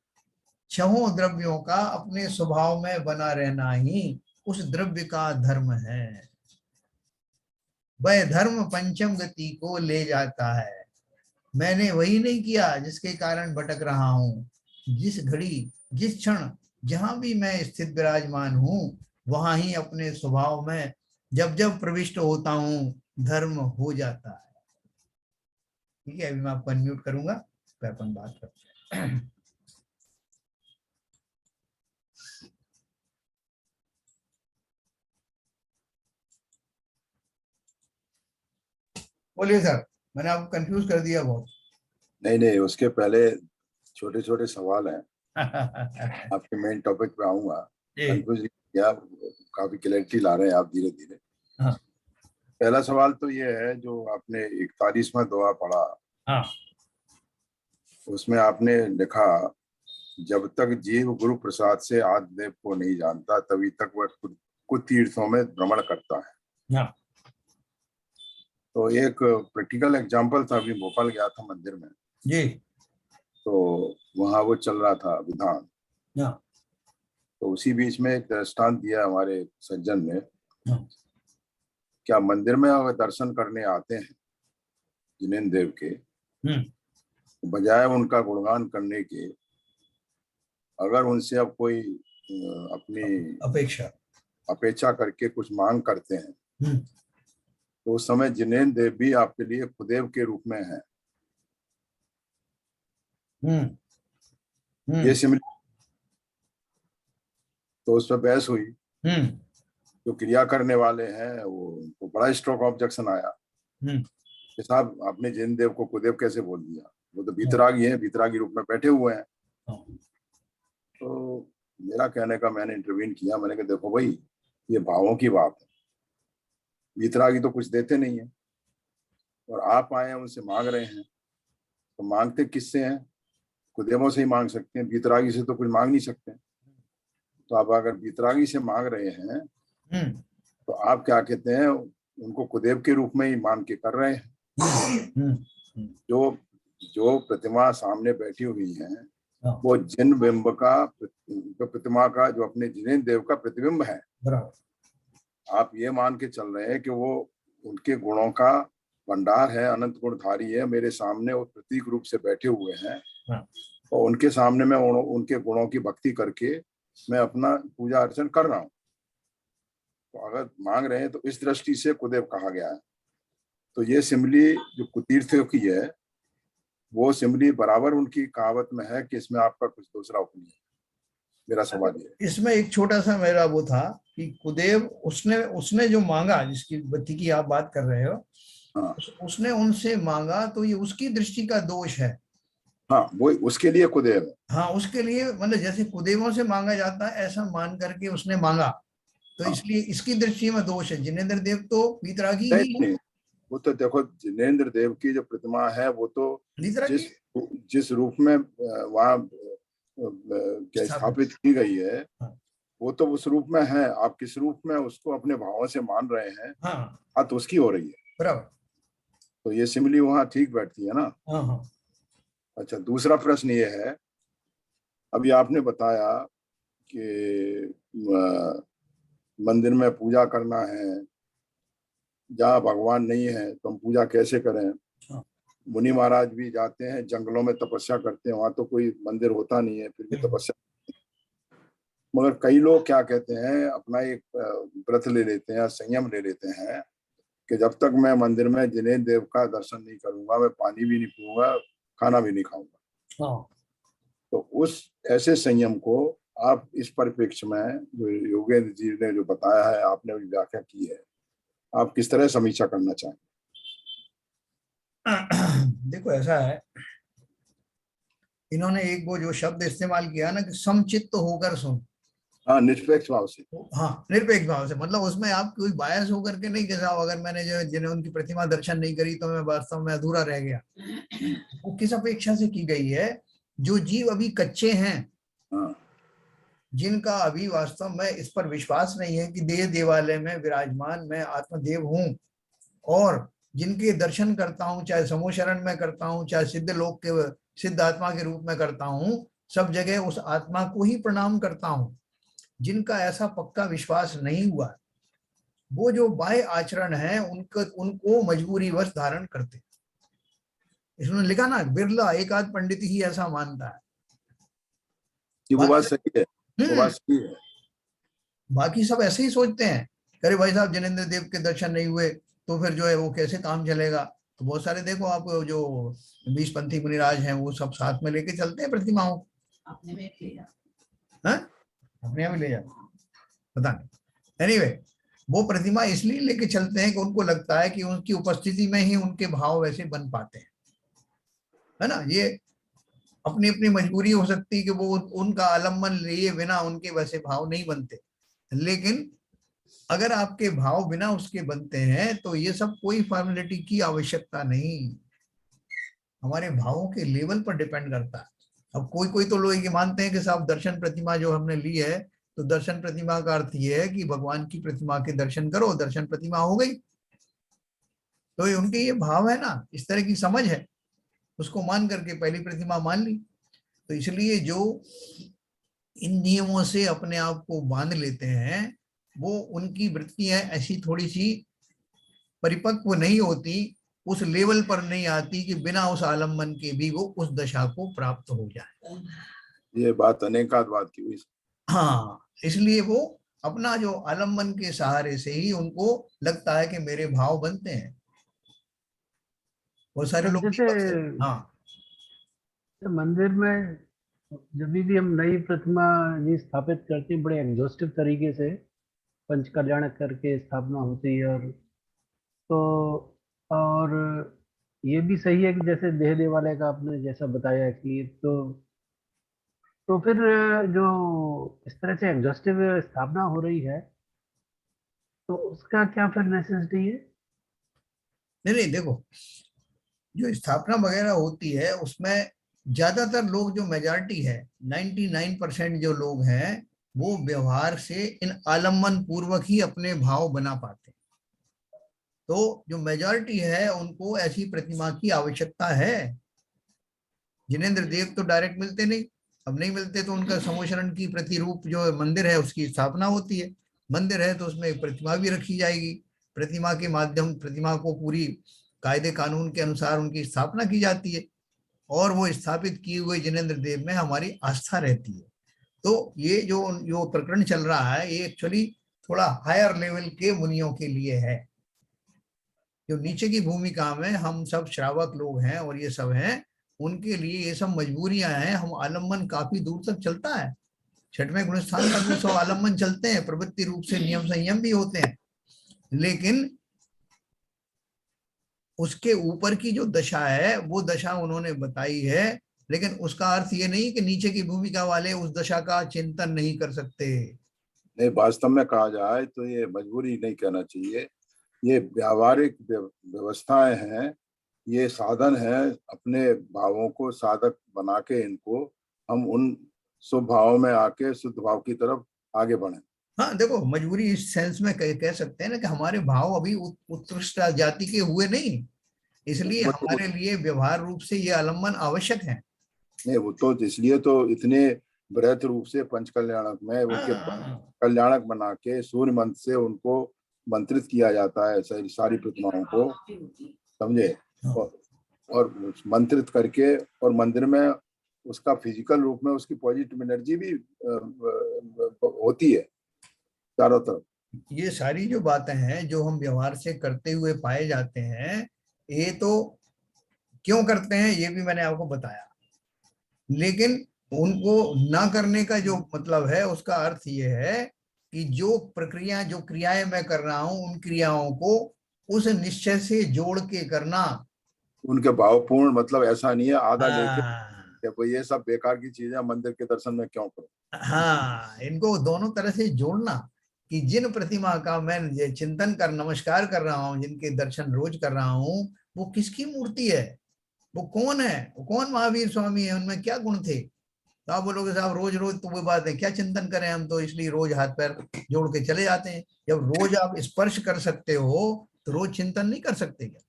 छहों द्रव्यों का अपने स्वभाव में बना रहना ही उस द्रव्य का धर्म है। वह धर्म पंचम गति को ले जाता है। मैंने वही नहीं किया जिसके कारण भटक रहा हूं। जिस घड़ी जिस क्षण जहां भी मैं स्थित विराजमान हूं वहां ही अपने स्वभाव में जब जब प्रविष्ट होता हूं धर्म हो जाता है। ठीक है, अभी मैं आपको अनम्यूट करूंगा, फिर अपन बात करते हैं। बोलिए सर, मैंने आपको कंफ्यूज कर दिया बहुत। नहीं नहीं, उसके पहले छोटे छोटे सवाल हैं। आपके मेन टॉपिक पे आऊंगा। कंफ्यूज किया, काफी क्लैरिटी ला रहे हैं आप धीरे धीरे। हाँ। पहला सवाल तो ये है, जो आपने 41वां दुआ पढ़ा, हाँ। उसमें आपने लिखा, जब तक जीव गुरु प्रसाद से आदिदेव को नहीं जानता तभी तक वह कुछ तीर्थों में भ्रमण करता है। हाँ। तो एक प्रैक्टिकल एग्जांपल था, अभी भोपाल गया था मंदिर में जी। तो वहां वो चल रहा था विधान। हाँ। तो उसी बीच में एक दृष्टांत दिया हमारे सज्जन ने। हाँ। क्या मंदिर में अगर दर्शन करने आते हैं जिनेन्द्र देव के, बजाय उनका गुणगान करने के, अगर उनसे अब कोई अपनी अपेक्षा करके कुछ मांग करते हैं, तो उस समय जिनेन्द्र देव भी आपके लिए खुदेव के रूप में है। ये सिमिलर। तो उस पर बहस हुई। जो क्रिया करने वाले हैं वो बड़ा स्ट्रॉन्ग ऑब्जेक्शन आया कि साहब आपने जिनेन्द्र देव को खुदेव कैसे बोल दिया, वो तो भीतरागी है, भीतरागी रूप में बैठे हुए हैं। तो मेरा कहने का, मैंने इंटरवीन किया, मैंने कहा देखो भाई, ये भावों की बात है, भीतरागी तो कुछ देते नहीं है, और आप आए हैं उनसे मांग रहे हैं, तो मांगते किससे हैं? खुदेवों से ही मांग सकते हैं, भीतरागी से तो कुछ मांग नहीं सकते। तो आप अगर भीतरागी से मांग रहे हैं तो आप क्या कहते हैं, उनको खुदेव के रूप में ही मान के कर रहे हैं। जो प्रतिमा सामने बैठी हुई है वो जिन बिंब का, प्रतिमा का, जो अपने जिनेन्द्र देव का प्रतिबिंब है। आप ये मान के चल रहे हैं कि वो उनके गुणों का भंडार है, अनंत गुणधारी है, मेरे सामने वो प्रतीक रूप से बैठे हुए हैं, और उनके सामने मैं उनके गुणों की भक्ति करके मैं अपना पूजा अर्चन कर रहा हूँ। तो अगर मांग रहे हैं तो इस दृष्टि से कुदेव कहा गया है। तो ये सिमली जो कुतीर्थों की है, वो सिमली बराबर उनकी कहावत में है कि इसमें आपका कुछ दूसरा ओपिनियन। मेरा सवाल ये, इसमें एक छोटा सा मेरा वो था कि कुदेव उसने जो मांगा, जिसकी बत्ती की आप बात कर रहे हो, हाँ, उसने उनसे मांगा, तो ये उसकी दृष्टि का दोष है। हाँ, वो उसके लिए कुदेव है। हाँ, उसके लिए, मतलब जैसे कुदेवों से मांगा जाता है ऐसा मान करके उसने मांगा, तो हाँ। इसलिए इसकी दृष्टि में दोष है। जिनेन्द्र देव तो वीतरागी ही है। वो तो देखो, जिनेन्द्र देव की जो प्रतिमा है वो तो जिस रूप में वहाँ स्थापित की गई है, हाँ। वो तो उस रूप में है। आप किस रूप में उसको अपने भावों से मान रहे हैं, हाँ, तो उसकी हो रही है बराबर। तो ये सिमली वहाँ ठीक बैठती है ना। हाँ। अच्छा, दूसरा प्रश्न ये है, अभी आपने बताया कि मंदिर में पूजा करना है, जहाँ भगवान नहीं है तो हम पूजा कैसे करें। हाँ। मुनि महाराज भी जाते हैं जंगलों में तपस्या करते हैं, वहां तो कोई मंदिर होता नहीं है, फिर भी तपस्या। मगर कई लोग क्या कहते हैं, अपना एक व्रत ले लेते हैं, संयम ले लेते हैं कि जब तक मैं मंदिर में जिनेन्द्र देव का दर्शन नहीं करूंगा, मैं पानी भी नहीं पीऊंगा, खाना भी नहीं खाऊंगा। हाँ। तो उस ऐसे संयम को आप इस परिप्रेक्ष्य में जो योगेंद्र जी ने जो बताया है, आपने व्याख्या की है, आप किस तरह समीक्षा करना चाहें? देखो, ऐसा है, इन्होंने एक वो जो शब्द इस्तेमाल किया ना कि समचित्त होकर सुन। हाँ, निरपेक्ष भाव से। हाँ, निरपेक्ष भाव से, मतलब उसमें आप कोई बायस होकर के नहीं, जैसा अगर मैंने जो जिन्हें उनकी प्रतिमा दर्शन नहीं करी तो मैं वास्तव में अधूरा रह गया। वो किस अपेक्षा से की गई है? जो जीव अभी कच्चे हैं, हाँ। जिनका अभी वास्तव में इस पर विश्वास नहीं है कि देह देवालय में विराजमान मैं आत्मदेव हूं, और जिनके दर्शन करता हूं, चाहे समूह शरण में करता हूं, चाहे सिद्ध लोक के सिद्ध आत्मा के रूप में करता हूं, सब जगह उस आत्मा को ही प्रणाम करता हूं। जिनका ऐसा पक्का विश्वास नहीं हुआ, वो जो बाह्य आचरण है उनको मजबूरीवश धारण करते। इसमें लिखा ना, बिरला एक आध पंडित ही ऐसा मानता है। कि वो बात बाकी सही है, वो बात सही है। बाकी सब ऐसे ही सोचते हैं, अरे भाई साहब जिनेंद्र देव के दर्शन नहीं हुए तो फिर जो है वो कैसे काम चलेगा। तो बहुत सारे देखो आप जो 20 पंथी मुनिराज हैं वो सब साथ में लेके चलते हैं प्रतिमाओं को। अपने में ले जा। हैं? अपने यहाँ भी ले जाते, पता नहीं। एनीवे वो प्रतिमा इसलिए लेके चलते हैं कि उनको लगता है कि उनकी उपस्थिति में ही उनके भाव वैसे बन पाते हैं, है ना। ये अपनी अपनी मजबूरी हो सकती है कि वो उनका आलम्बन लिए बिना उनके वैसे भाव नहीं बनते, लेकिन अगर आपके भाव बिना उसके बनते हैं तो ये सब कोई फॉर्मेलिटी की आवश्यकता नहीं, हमारे भावों के लेवल पर डिपेंड करता है। अब कोई कोई तो लोग ये मानते हैं कि साहब दर्शन प्रतिमा जो हमने ली है तो दर्शन प्रतिमा का अर्थ ये है कि भगवान की प्रतिमा के दर्शन करो, दर्शन प्रतिमा हो गई। तो ये उनके ये भाव है ना, इस तरह की समझ है, उसको मान करके पहली प्रतिमा मान ली। तो इसलिए जो इन नियमों से अपने आप को बांध लेते हैं वो उनकी वृत्तियां ऐसी थोड़ी सी परिपक्व नहीं होती, उस लेवल पर नहीं आती कि बिना उस आलम्बन के भी वो उस दशा को प्राप्त हो जाए। ये बात अनेकात की हुई। हाँ, इसलिए वो अपना जो आलम्बन के सहारे से ही उनको लगता है कि मेरे भाव बनते हैं। बहुत सारे लोग जैसे हाँ मंदिर में जब भी हम नई प्रतिमा जी स्थापित करते हैं, बड़े एग्जॉस्टिव तरीके से पंच कल्याण करके स्थापना होती है। और ये भी सही है कि जैसे देह देवालय का आपने जैसा बताया कि तो फिर जो इस तरह से एग्जॉस्टिव स्थापना हो रही है तो उसका क्या फिर नेसेसिटी है? नहीं नहीं, देखो जो स्थापना वगैरह होती है उसमें ज्यादातर लोग जो मेजॉरिटी है 99% जो लोग हैं वो व्यवहार से इन आलम्बन पूर्वक ही अपने भाव बना पाते हैं। तो जो मेजॉरिटी है उनको ऐसी प्रतिमा की आवश्यकता है। जिनेंद्र देव तो डायरेक्ट मिलते नहीं, अब नहीं मिलते तो उनका समोशरण की प्रतिरूप जो मंदिर है उसकी स्थापना होती है। मंदिर है तो उसमें एक प्रतिमा भी रखी जाएगी, प्रतिमा के माध्यम प्रतिमा को पूरी कायदे कानून के अनुसार उनकी स्थापना की जाती है और वो स्थापित किए हुए जिनेंद्र देव में हमारी आस्था रहती है। तो ये जो जो प्रकरण चल रहा है ये एक्चुअली थोड़ा हायर लेवल के मुनियों के लिए है। जो नीचे की भूमिका में हम सब श्रावक लोग हैं और ये सब हैं, उनके लिए ये सब मजबूरियां हैं। हम आलम्बन काफी दूर तक चलता है, छठवें गुणस्थान तक भी सब आलम्बन चलते हैं, प्रवृत्ति रूप से नियम संयम भी होते हैं, लेकिन उसके ऊपर की जो दशा है वो दशा उन्होंने बताई है। लेकिन उसका अर्थ ये नहीं कि नीचे की भूमिका वाले उस दशा का चिंतन नहीं कर सकते। नहीं, वास्तव में कहा जाए तो ये मजबूरी नहीं कहना चाहिए, ये व्यावहारिक व्यवस्थाएं हैं, ये साधन है अपने भावों को साधक बना के इनको हम उन शुभ भावों में आके शुद्ध भाव की तरफ आगे बढ़े। हाँ देखो, मजबूरी इस सेंस में कह सकते हैं ना कि हमारे भाव अभी उत्कृष्ट जाति के हुए नहीं, इसलिए हमारे लिए व्यवहार रूप से ये आलम्बन आवश्यक है। नहीं, वो तो इसलिए तो इतने बृहत रूप से पंच कल्याणक में उनके कल्याणक बना के सूर्य मंत्र से उनको मंत्रित किया जाता है सारी प्रतिमाओं को, समझे। और मंत्रित करके और मंदिर में उसका फिजिकल रूप में उसकी पॉजिटिव एनर्जी भी होती है चारों तरफ। ये सारी जो बातें हैं जो हम व्यवहार से करते हुए पाए जाते हैं, ये तो क्यों करते हैं ये भी मैंने आपको बताया, लेकिन उनको ना करने का जो मतलब है उसका अर्थ ये है कि जो प्रक्रिया जो क्रियाएं मैं कर रहा हूं उन क्रियाओं को उस निश्चय से जोड़ के करना। उनके भावपूर्ण, मतलब ऐसा नहीं है आधा लेके हाँ, ये सब बेकार की चीजें मंदिर के दर्शन में क्यों करो। हाँ, इनको दोनों तरह से जोड़ना कि जिन प्रतिमा का मैं ये चिंतन कर नमस्कार कर रहा हूँ, जिनके दर्शन रोज कर रहा हूँ, वो किसकी मूर्ति है, वो कौन है, वो कौन महावीर स्वामी है, उनमें क्या गुण थे। तो आप बोलोगे साहब रोज रोज तो वो बात है, क्या चिंतन करें हम, तो इसलिए रोज हाथ पैर जोड़ के चले जाते हैं। जब रोज आप स्पर्श कर सकते हो तो रोज चिंतन नहीं कर सकते क्या?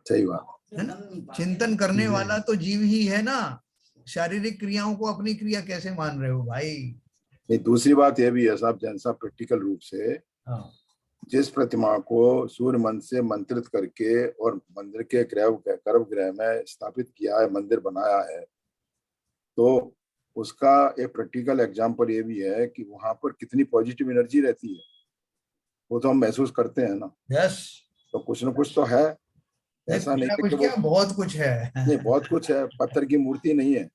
सही बात है ना, चिंतन करने वाला तो जीव ही है ना, शारीरिक क्रियाओं को अपनी क्रिया कैसे मान रहे हो भाई। नहीं, दूसरी बात यह भी है साहब, जैसा प्रैक्टिकल रूप से जिस प्रतिमा को सूर्य मंत्र से मंत्रित करके और मंदिर के गर्भगृह में स्थापित किया है, मंदिर बनाया है, तो उसका एक प्रैक्टिकल एग्जाम्पल ये भी है कि वहां पर कितनी पॉजिटिव एनर्जी रहती है, वो तो हम महसूस करते हैं ना। यस, तो कुछ ना कुछ तो है, ऐसा कुछ नहीं ना है कुछ कि वो, क्या, बहुत कुछ है। नहीं बहुत कुछ है, पत्थर की मूर्ति नहीं है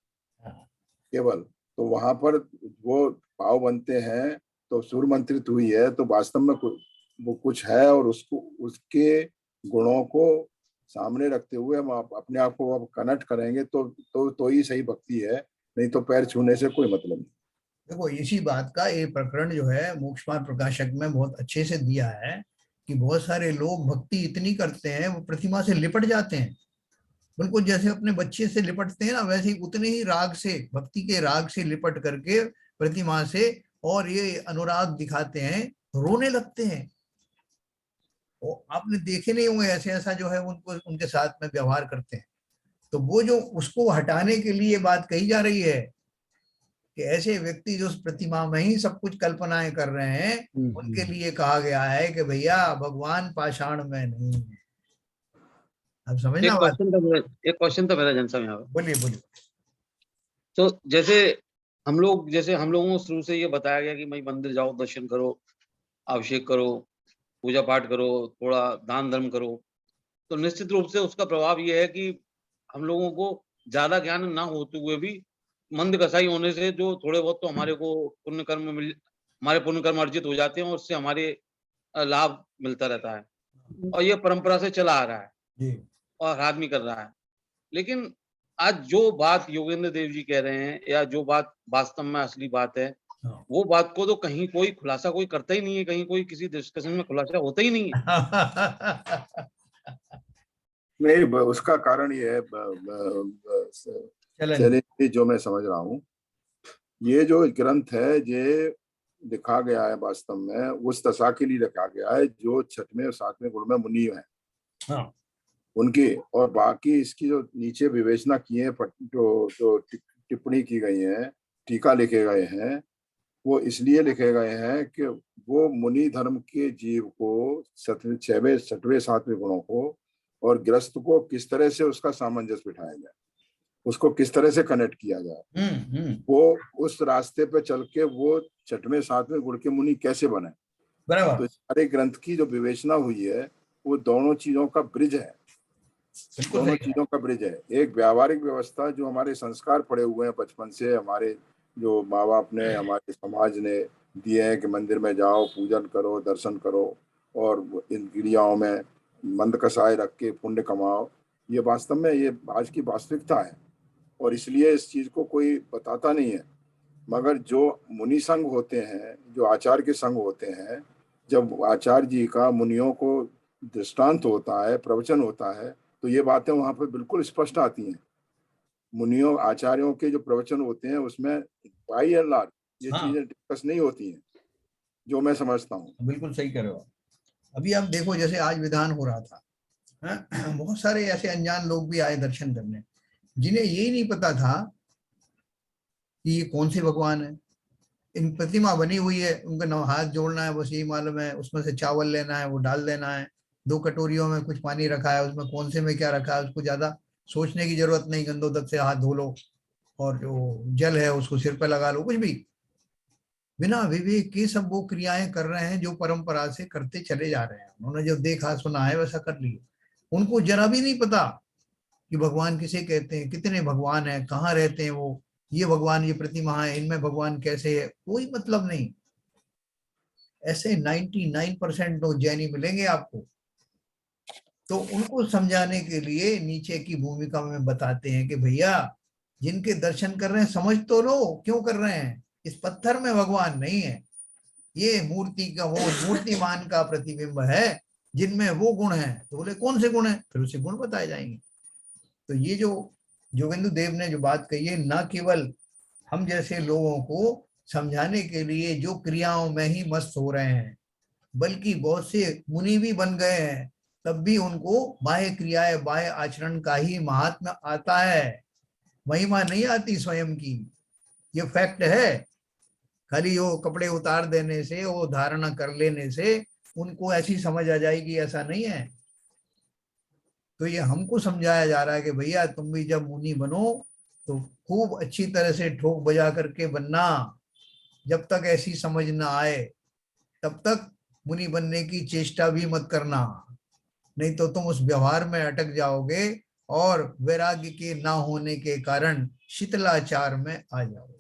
केवल। तो वहां पर वो भाव बनते हैं, तो सुर मंत्रित हुई है, तो वास्तव में वो कुछ है, और उसको, उसके गुणों को सामने रखते हुए हम अपने आप को अब कनेक्ट करेंगे तो ही सही भक्ति है, नहीं तो पैर छूने से कोई मतलब नहीं। देखो, इसी बात का ये प्रकरण जो है मोक्ष मार्ग प्रकाशक में बहुत अच्छे से दिया है कि बहुत सारे लोग भक्ति इतनी करते हैं वो प्रतिमा से लिपट जाते हैं, बिल्कुल जैसे अपने बच्चे से लिपटते हैं ना, वैसे ही उतने ही राग से, भक्ति के राग से लिपट करके प्रतिमा से, और ये अनुराग दिखाते हैं, रोने लगते हैं। वो आपने देखे नहीं होंगे, ऐसे ऐसा जो है उनको उनके साथ में व्यवहार करते हैं। तो वो जो उसको हटाने के लिए बात कही जा रही है कि ऐसे व्यक्ति जो उस प्रतिमा में ही सब कुछ कल्पनाएं कर रहे हैं, उनके लिए कहा गया है कि भैया भगवान पाषाण में नहीं है। अब समझना एक बात। क्वेश्चन था मेरा, एक क्वेश्चन था मेरा जन साहब यहाँ पे। बोलिए बोलिए। तो जैसे हम लोगों को शुरू से ये बताया गया कि भाई मंदिर जाओ, दर्शन करो, अभिषेक करो, पूजा पाठ करो, थोड़ा दान धर्म करो, तो निश्चित रूप से उसका प्रभाव ये है कि हम लोगों को ज्यादा ज्ञान ना होते हुए भी मंद कसाई होने से जो थोड़े बहुत तो हमारे को हमारे पुण्य कर्म अर्जित हो जाते हैं, और उससे हमारे लाभ मिलता रहता है, और ये परंपरा से चला आ रहा है जी। और आदमी कर रहा है। लेकिन आज जो बात योगेंद्र देव जी कह रहे हैं, या जो बात वास्तव में असली बात है, हाँ। वो बात को तो कहीं कोई खुलासा कोई करता ही नहीं है, कहीं कोई किसी डिस्कशन में खुलासा होता ही नहीं है। नहीं, उसका कारण ये है, चलन। चैलेंज जो मैं समझ रहा हूँ, ये जो ग्रंथ है ये लिखा गया है वास्तव में उस दशा के लिए लिखा गया है जो छठवें और सातवें गुण में मुनि हैं, हाँ। उनकी। और बाकी इसकी जो नीचे विवेचना की है, जो टिप्पणी की गई है, टीका लिखे गए हैं, वो इसलिए लिखे गए हैं कि वो मुनि धर्म के जीव को छठवें सातवें गुणों को और गृहस्थ को किस तरह से उसका सामंजस्य बिठाया जाए, उसको किस तरह से कनेक्ट किया जाए, वो उस रास्ते पे चल के वो छठवें सातवें गुण के मुनि कैसे बने। बराबर। तो सारे ग्रंथ की जो विवेचना हुई है वो दोनों चीजों का ब्रिज है, दोनों चीजों का ब्रिज है। एक व्यावहारिक व्यवस्था जो हमारे संस्कार पड़े हुए हैं बचपन से, हमारे जो माँ बाप ने, हमारे समाज ने दिए हैं कि मंदिर में जाओ, पूजन करो, दर्शन करो, और इन क्रियाओं में मंद कसाय रख के पुण्य कमाओ, ये वास्तव में ये आज की वास्तविकता है, और इसलिए इस चीज को कोई बताता नहीं है। मगर जो मुनि संघ होते हैं, जो आचार्य के संघ होते हैं, जब आचार्य जी का मुनियों को दृष्टांत होता है, प्रवचन होता है, तो ये बातें वहां पर बिल्कुल स्पष्ट आती हैं। मुनियों आचार्यों के जो प्रवचन होते हैं उसमें बाई एंड लार्ज ये चीजें डिस्कस नहीं होती हैं, जो मैं समझता हूँ। बिल्कुल सही कह रहे हो। अभी आप देखो, जैसे आज विधान हो रहा था, बहुत सारे ऐसे अनजान लोग भी आए दर्शन करने, जिन्हें यही नहीं पता था कि ये कौन से भगवान है। इन प्रतिमा बनी हुई है, उनका हाथ जोड़ना है, बस यही मालूम है, उसमें से चावल लेना है, वो डाल देना है, 2 कटोरियों में कुछ पानी रखा है, उसमें कौन से में क्या रखा है उसको ज्यादा सोचने की जरूरत नहीं, गंदोदक से हाथ धो लो, और जो जल है उसको सिर पे लगा लो, कुछ भी बिना विवेक के सब वो क्रियाएं कर रहे हैं जो परंपरा से करते चले जा रहे हैं। उन्होंने जो देखा सुना है वैसा कर लिया, उनको जरा भी नहीं पता कि भगवान किसे कहते हैं, कितने भगवान हैं, कहाँ रहते हैं वो, ये भगवान, ये प्रतिमा है, इनमें भगवान कैसे है, कोई मतलब नहीं। ऐसे 99% तो जैनी मिलेंगे आपको। तो उनको समझाने के लिए नीचे की भूमिका में बताते हैं कि भैया जिनके दर्शन कर रहे हैं समझ तो लो क्यों कर रहे हैं, इस पत्थर में भगवान नहीं है, ये मूर्ति का, वो मूर्तिमान का प्रतिबिंब है जिनमें वो गुण है। तो बोले कौन से गुण है, फिर उसे गुण बताए जाएंगे। तो ये जो योगेंद्र देव ने जो बात कही है, न केवल हम जैसे लोगों को समझाने के लिए जो क्रियाओं में ही मस्त हो रहे हैं, बल्कि बहुत से मुनि भी बन गए हैं, तब भी उनको बाह्य क्रियाएं, बाह्य आचरण का ही महात्म्य आता है, महिमा नहीं आती स्वयं की। ये फैक्ट है। खाली वो कपड़े उतार देने से, वो धारणा कर लेने से उनको ऐसी समझ आ जाएगी, ऐसा नहीं है। तो ये हमको समझाया जा रहा है कि भैया तुम भी जब मुनि बनो तो खूब अच्छी तरह से ठोक बजा करके बनना। जब तक ऐसी समझ ना आए तब तक मुनि बनने की चेष्टा भी मत करना, नहीं तो तुम उस व्यवहार में अटक जाओगे और वैराग्य के ना होने के कारण शीतलाचार में आ जाओगे।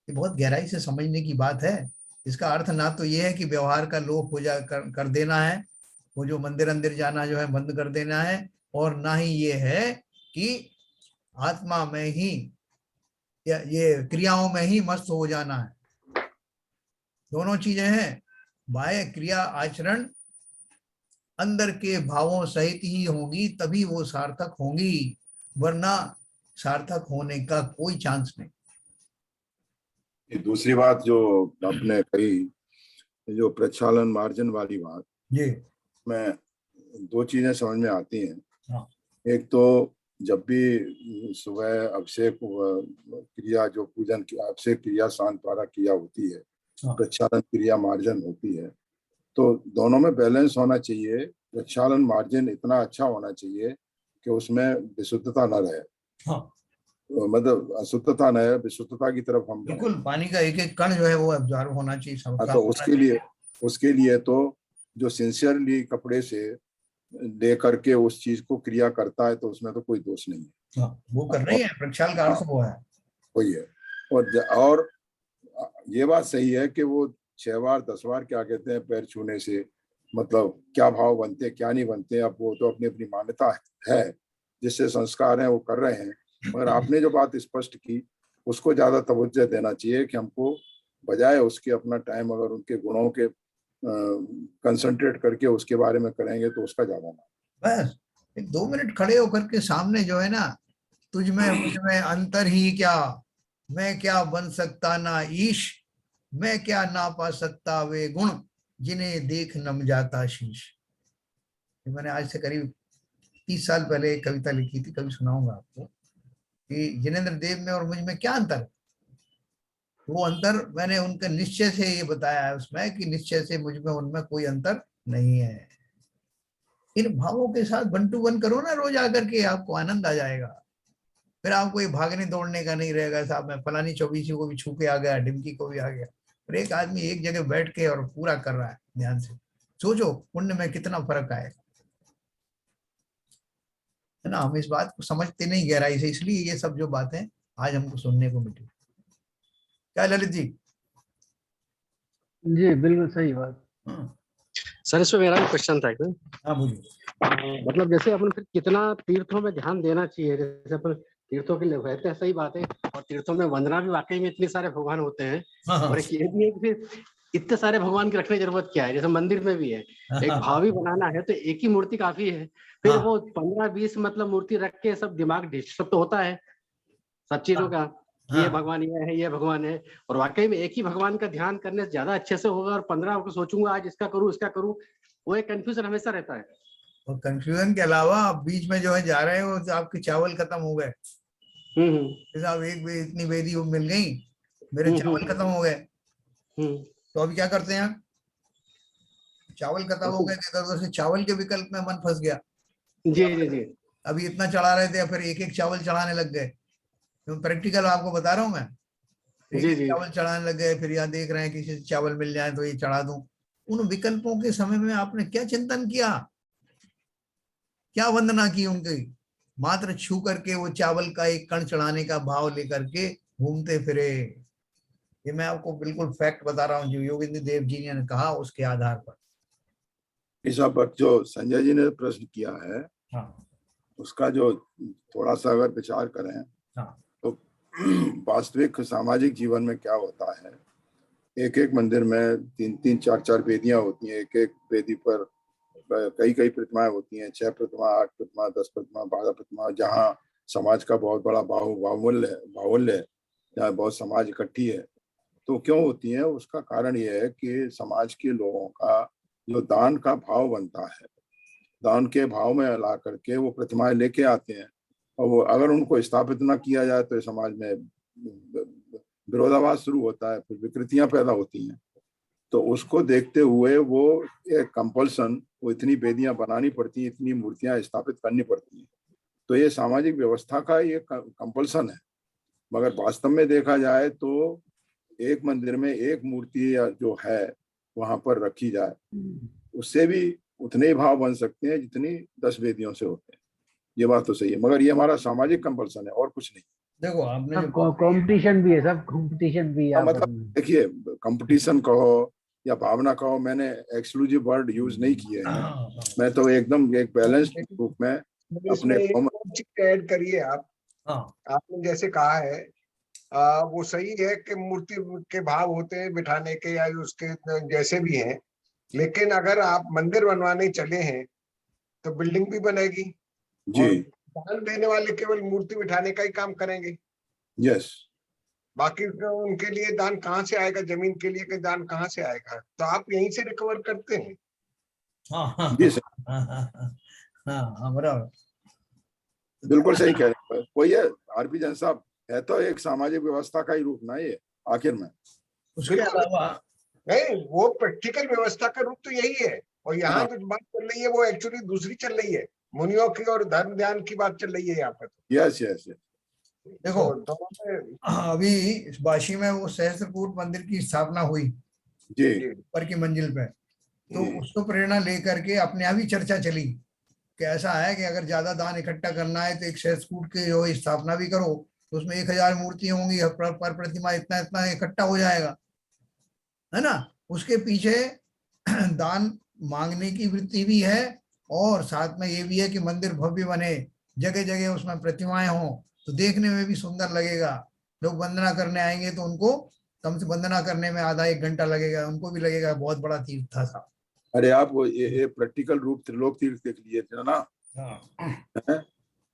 ये बहुत गहराई से समझने की बात है। इसका अर्थ ना तो ये है कि व्यवहार का लोप हो जा कर देना है, वो जो मंदिर अंदर जाना जो है बंद कर देना है, और ना ही ये है कि आत्मा में ही या ये क्रियाओं में ही मस्त हो जाना है। दोनों चीजें हैं। बाह्य क्रिया आचरण अंदर के भावों सहित ही होंगी, तभी वो सार्थक होंगी, वरना सार्थक होने का कोई चांस नहीं। ये दूसरी बात जो आपने कही, जो प्रक्षालन मार्जन वाली बात, जी में दो चीजें समझ में आती हैं। हाँ। एक तो जब भी सुबह अभिषेक क्रिया जो पूजन की अभिषेक क्रिया शांत द्वारा क्रिया होती है, हाँ। प्रक्षालन क्रिया मार्जन होती है, तो दोनों में बैलेंस होना चाहिए। प्रक्षालन मार्जन इतना अच्छा होना चाहिए कि उसमें विशुद्धता न रहे, हाँ मतलब अशुद्धता न रहे, विशुद्धता की तरफ हम बढ़े। बिल्कुल, पानी का एक एक कण जो है वो एब्जॉर्ब होना चाहिए, हाँ, सबका तो होना चाहिए। उसके लिए तो जो सिंसियरली कपड़े से ले करके उस चीज को क्रिया करता है तो उसमें तो कोई दोष नहीं है। हाँ, वो कर रही है, प्रक्षाल का अर्थ वो है। वही है। और ये बात सही है कि वो 6 बार 10 बार क्या कहते हैं पैर छूने से मतलब क्या भाव बनते क्या नहीं बनते, अब वो तो अपनी अपनी मान्यता है, जिससे संस्कार है वो कर रहे हैं। मगर आपने जो बात स्पष्ट की उसको ज्यादा तवज्जो देना चाहिए कि हमको बजाय उसके अपना टाइम अगर उनके गुणों के कंसंट्रेट करके उसके बारे में करेंगे तो उसका ज्यादा ना। बस एक 2 मिनट खड़े होकर के सामने जो है ना, तुझ में मुझ में अंतर ही क्या, मैं क्या बन सकता ना ईश, मैं क्या ना पा सकता वे गुण, जिन्हें देख नम जाता शीश। ये मैंने आज से करीब 30 साल पहले एक कविता लिखी थी, कभी सुनाऊंगा आपको, कि जिनेंद्र देव में और मुझ में क्या अंतर है। वो अंतर मैंने उनके निश्चय से ये बताया है उसमें कि निश्चय से मुझ में उनमें कोई अंतर नहीं है। इन भावों के साथ बंटू बन करो ना रोज आकर के, आपको आनंद आ जाएगा। फिर आपको ये भागने दौड़ने का नहीं रहेगा, साहब मैं फलानी चौबीसी को भी छू के आ गया, डिमकी को भी आ गया। फिर एक आदमी एक जगह बैठ के और पूरा कर रहा है ध्यान से, सोचो पुण्य में कितना फर्क आएगा, है ना। हम इस बात को समझते नहीं गहराई से, इसलिए ये सब जो बातें आज हमको सुनने को मिली। क्या ललित जी? जी बिल्कुल सही बात। हाँ सर इसमें मेरा भी क्वेश्चन था एक। हाँ, बोलिए। मतलब जैसे अपन फिर कितना तीर्थों में ध्यान देना चाहिए, जैसे अपन तीर्थों के लिए गए थे, सही बात है, और तीर्थों में वंदना भी वाकई में इतने सारे भगवान होते हैं, हाँ हाँ और एक ये भी है कि फिर इतने सारे भगवान की रखने की जरूरत क्या है, जैसे मंदिर में भी है, एक भाव ही बनाना है तो एक ही मूर्ति काफी है, फिर वो 15-20 मतलब मूर्ति रख के सब दिमाग डिस्टर्ब तो होता है सब चीजों का, ये भगवान ये है ये भगवान है, और वाकई में एक ही भगवान का ध्यान करने से ज्यादा अच्छे से होगा, और 15 को सोचूंगा आज इसका करूँ, वो एक कंफ्यूजन हमेशा रहता है। और कंफ्यूजन के अलावा आप बीच में जो है जा रहे हो तो आपके चावल खत्म हो गए, साहब एक इतनी बेदी वो मिल गई, मेरे चावल खत्म हो गए, तो अभी क्या करते हैं? चावल खत्म हो गए तो चावल के विकल्प में मन फंस गया। जी अभी इतना चढ़ा रहे थे, फिर एक एक चावल चढ़ाने लग गए। तो प्रैक्टिकल आपको बता रहा हूँ मैं, एक एक चावल चढ़ाने लग गए, फिर यहाँ देख रहे हैं किसी से चावल मिल जाए तो ये चढ़ा दूं। उन विकल्पों के समय में आपने क्या चिंतन किया, क्या वंदना की उनकी? मात्र छू करके वो चावल का एक कण चढ़ाने का भाव लेकर के घूमते फिरे। ये मैं आपको बिल्कुल फैक्ट बता रहा हूँ जो योगेंद्र देव जी ने कहा उसके आधार पर। इस पर जो संजय जी ने प्रश्न किया है, हाँ उसका जो थोड़ा सा अगर विचार करें, हाँ तो वास्तविक सामाजिक जीवन में क्या होता है, एक एक मंदिर में 3-3 4-4 वेदियां होती हैं, एक एक वेदी पर कई कई प्रतिमाएं होती हैं, 6 प्रतिमा 8 प्रतिमा 10 प्रतिमा 12 प्रतिमा, जहाँ समाज का बहुत बड़ा बाहुल्य है, जहाँ बहुत समाज इकट्ठी है। तो क्यों होती है? उसका कारण यह है कि समाज के लोगों का जो दान का भाव बनता है, दान के भाव में ला करके वो प्रतिमाएं लेके आते हैं, और वो अगर उनको स्थापित ना किया जाए तो समाज में विरोधाभास शुरू होता है, फिर विकृतियां पैदा होती हैं। तो उसको देखते हुए वो एक कंपल्सन, वो इतनी वेदियां बनानी पड़ती हैं, इतनी मूर्तियां स्थापित करनी पड़ती हैं। तो ये सामाजिक व्यवस्था का ये कंपल्सन है। मगर वास्तव में देखा जाए तो एक मंदिर में एक मूर्ति या जो है वहां पर रखी जाए, उससे भी उतने ही भाव बन सकते हैं जितनी 10 वेदियों से होते हैं। ये बात तो सही है, मगर ये हमारा सामाजिक कंपल्सन है और कुछ नहीं। देखो आपने जो कंपटीशन भी है, सब कंपटीशन भी है। मतलब देखिए, कंपटीशन कहो या भावना कहो, मैंने एक्सक्लूसिव वर्ड यूज नहीं किए हैं। मैं तो एकदम एक बैलेंस्ड रूप में इसमें एक और चीज ऐड करिए आप। आपने जैसे कहा है वो सही है कि मूर्ति के भाव होते हैं बिठाने के या उसके जैसे भी हैं, लेकिन अगर आप मंदिर बनवाने चले हैं तो बिल्डिंग भी बनेगी जी। और दान देने वाले केवल मूर्ति बिठाने का ही काम करेंगे। यस। बाकी उनके लिए दान कहाँ से आएगा, जमीन के लिए दान कहाँ से आएगा? तो आप यहीं से रिकवर करते हैं। जी सर, बराबर, बिल्कुल सही कह रहे हैं। वही है आरपी जैन साहब, है तो एक सामाजिक व्यवस्था का ही रूप ना ये आखिर में। उसके अलावा नहीं, वो प्रैक्टिकल व्यवस्था का रूप तो यही है, और यहाँ जो बात चल रही है वो एक्चुअली दूसरी चल रही है, मुनियों की और धर्म ध्यान की बात चल रही है यहाँ पर। Yes yes yes. देखो अभी बाशी में वो सहस्त्रकूट मंदिर की स्थापना हुई जी, ऊपर की मंजिल पे, तो उसको प्रेरणा लेकर के अपने आप ही चर्चा चली कि ऐसा है कि अगर ज्यादा दान इकट्ठा करना है तो एक सहस्त्रकूट की जो स्थापना भी करो, तो उसमें 1000 मूर्तियां होंगी, पर प्रतिमा इतना इतना इकट्ठा हो जाएगा, है ना। उसके पीछे दान मांगने की वृत्ति भी है और साथ में ये भी है कि मंदिर भव्य बने, जगह जगह उसमें प्रतिमाएं हों, तो देखने में भी सुंदर लगेगा। लोग वंदना करने आएंगे तो उनको कम से वंदना करने में आधा 1 घंटा लगेगा, उनको भी लगेगा बहुत बड़ा तीर्थ था। अरे आप वो ये प्रैक्टिकल रूप त्रिलोक तीर्थ देख लिए थे ना। हाँ।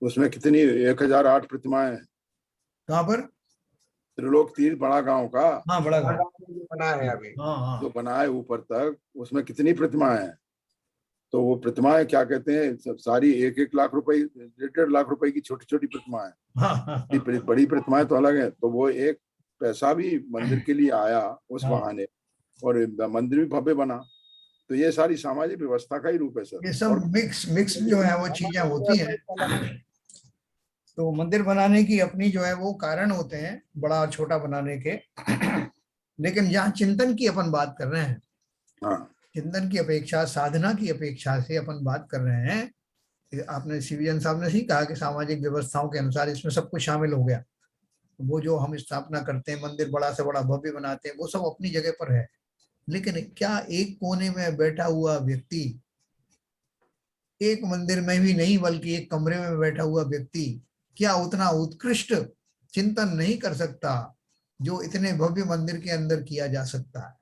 उसमें कितनी 1008 प्रतिमाएं हैं। कहाँ पर? त्रिलोक तीर्थ बड़ा गांव का। हाँ, बड़ा गांव बना है अभी। हाँ, जो बना है ऊपर तक, उसमें कितनी प्रतिमाएं हैं। तो वो प्रतिमाएं क्या कहते हैं, सब सारी 1-1 लाख रुपए, 1.5 लाख रुपए की छोटी छोटी प्रतिमाएं। बड़ी प्रतिमाएं तो अलग है। तो वो एक पैसा भी मंदिर के लिए आया उस बहाने, और मंदिर भी भव्य बना। तो ये सारी सामाजिक व्यवस्था का ही रूप है सर। ये सब मिक्स जो है वो चीजें होती हैं। तो मंदिर बनाने की अपनी जो है वो कारण होते हैं, बड़ा और छोटा बनाने के। लेकिन यहाँ चिंतन की अपन बात कर रहे हैं, हाँ। चिंतन की अपेक्षा, साधना की अपेक्षा से अपन बात कर रहे हैं। आपने सीवीजन साहब ने ही कहा कि सामाजिक व्यवस्थाओं के अनुसार इसमें सब कुछ शामिल हो गया। वो जो हम स्थापना करते हैं, मंदिर बड़ा से बड़ा भव्य बनाते हैं, वो सब अपनी जगह पर है। लेकिन क्या एक कोने में बैठा हुआ व्यक्ति, एक मंदिर में भी नहीं बल्कि एक कमरे में बैठा हुआ व्यक्ति, क्या उतना उत्कृष्ट चिंतन नहीं कर सकता जो इतने भव्य मंदिर के अंदर किया जा सकता है?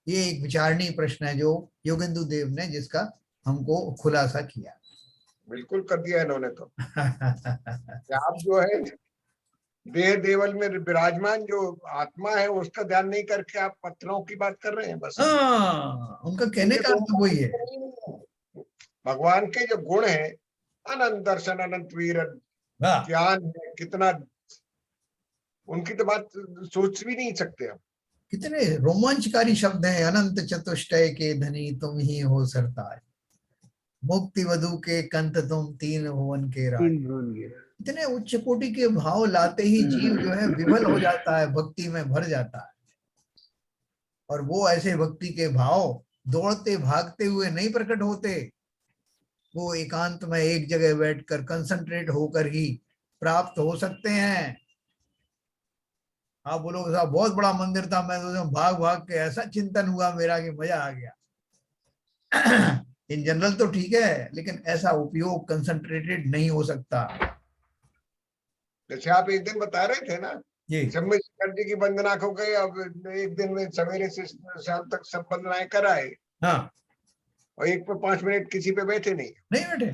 ये एक विचारणीय प्रश्न है जो योगेंदु देव ने, जिसका हमको खुलासा किया। बिल्कुल कर दिया इन्होंने तो। आप जो है देह देवल में विराजमान जो आत्मा है उसका ध्यान नहीं करके आप पत्थरों की बात कर रहे हैं बस। हाँ, उनका कहने का अर्थ वही है। भगवान के जो गुण हैं, अनंत दर्शन, अनंत वीर, ज्ञान है कितना, उनकी तो बात सोच भी नहीं सकते हम। कितने रोमांचकारी शब्द हैं। अनंत चतुष्टय के धनी तुम ही हो सरताज, मुक्ति वधु के कंत तुम 3 भुवन के राज। इतने उच्च कोटि के भाव लाते ही जीव जो है विफल हो जाता है, भक्ति में भर जाता है। और वो ऐसे भक्ति के भाव दौड़ते भागते हुए नहीं प्रकट होते, वो एकांत में एक जगह बैठकर कंसंट्रेट होकर ही प्राप्त हो सकते हैं। आप बोलो साहब बहुत बड़ा मंदिर था, मैं तो भाग भाग के ऐसा चिंतन हुआ मेरा कि मजा आ गया। इन जनरल तो ठीक है, लेकिन ऐसा उपयोग कंसंट्रेटेड नहीं हो सकता। जैसे आप एक दिन बता रहे थे ना, शंकर जी की वंदना हो गई, अब एक दिन में सवेरे से शाम तक सब वंदनाएं कराए। हाँ, और एक पे 5 मिनट किसी पे बैठे नहीं बैठे।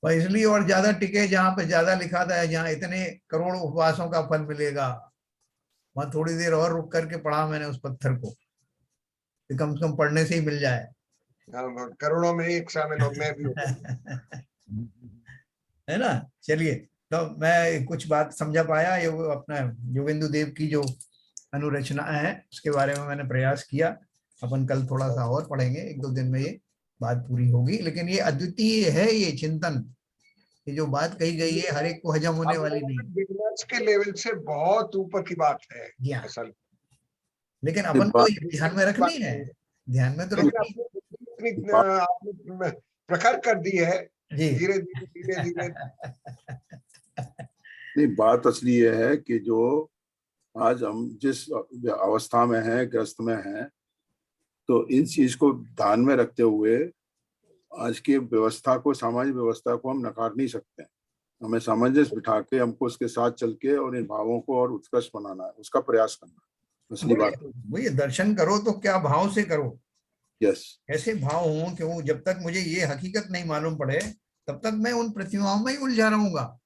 इसलिए और ज्यादा टिके जहां पे ज्यादा लिखा था, जहां इतने करोड़ उपवासों का फल मिलेगा, वहां थोड़ी देर और रुक करके पढ़ा मैंने उस पत्थर को, कम से कम पढ़ने से ही मिल जाए। करोड़ों में एक शामिल हो, मैं भी है ना। चलिए, तो मैं कुछ बात समझा पाया। ये अपना योगेंदु देव की जो अनुरचना है उसके बारे में मैंने प्रयास किया। अपन कल थोड़ा सा और पढ़ेंगे, 1-2 दिन में ये बात पूरी होगी। लेकिन ये अद्वितीय है, ये चिंतन, ये जो बात कही गई है हर एक को हजम होने वाली नहीं। बिगनर्स के लेवल से बहुत ऊपर की बात है जी हाँ, असल। लेकिन अपन को ये ध्यान में रखनी है, ध्यान में तो लेकिन रखनी आपने इतनी आपने प्रखर कर दी है, जी। धीरे धीरे धीरे नहीं, बात असली ये है कि जो आज हम जिस अवस्था में हैं, ग्रस्त में हैं, तो इन चीज को ध्यान में रखते हुए आज की व्यवस्था को, सामाजिक व्यवस्था को हम नकार नहीं सकते हैं। हमें सामंजस्य बिठा के हमको उसके साथ चल के और इन भावों को और उत्कृष्ट बनाना है, उसका प्रयास करना है, असली बात। वही दर्शन करो तो क्या भाव से करो, यस, ऐसे भाव हों कि वो जब तक मुझे ये हकीकत नहीं मालूम पड़े तब तक मैं उन प्रतिमाओं में ही उलझा रहूंगा।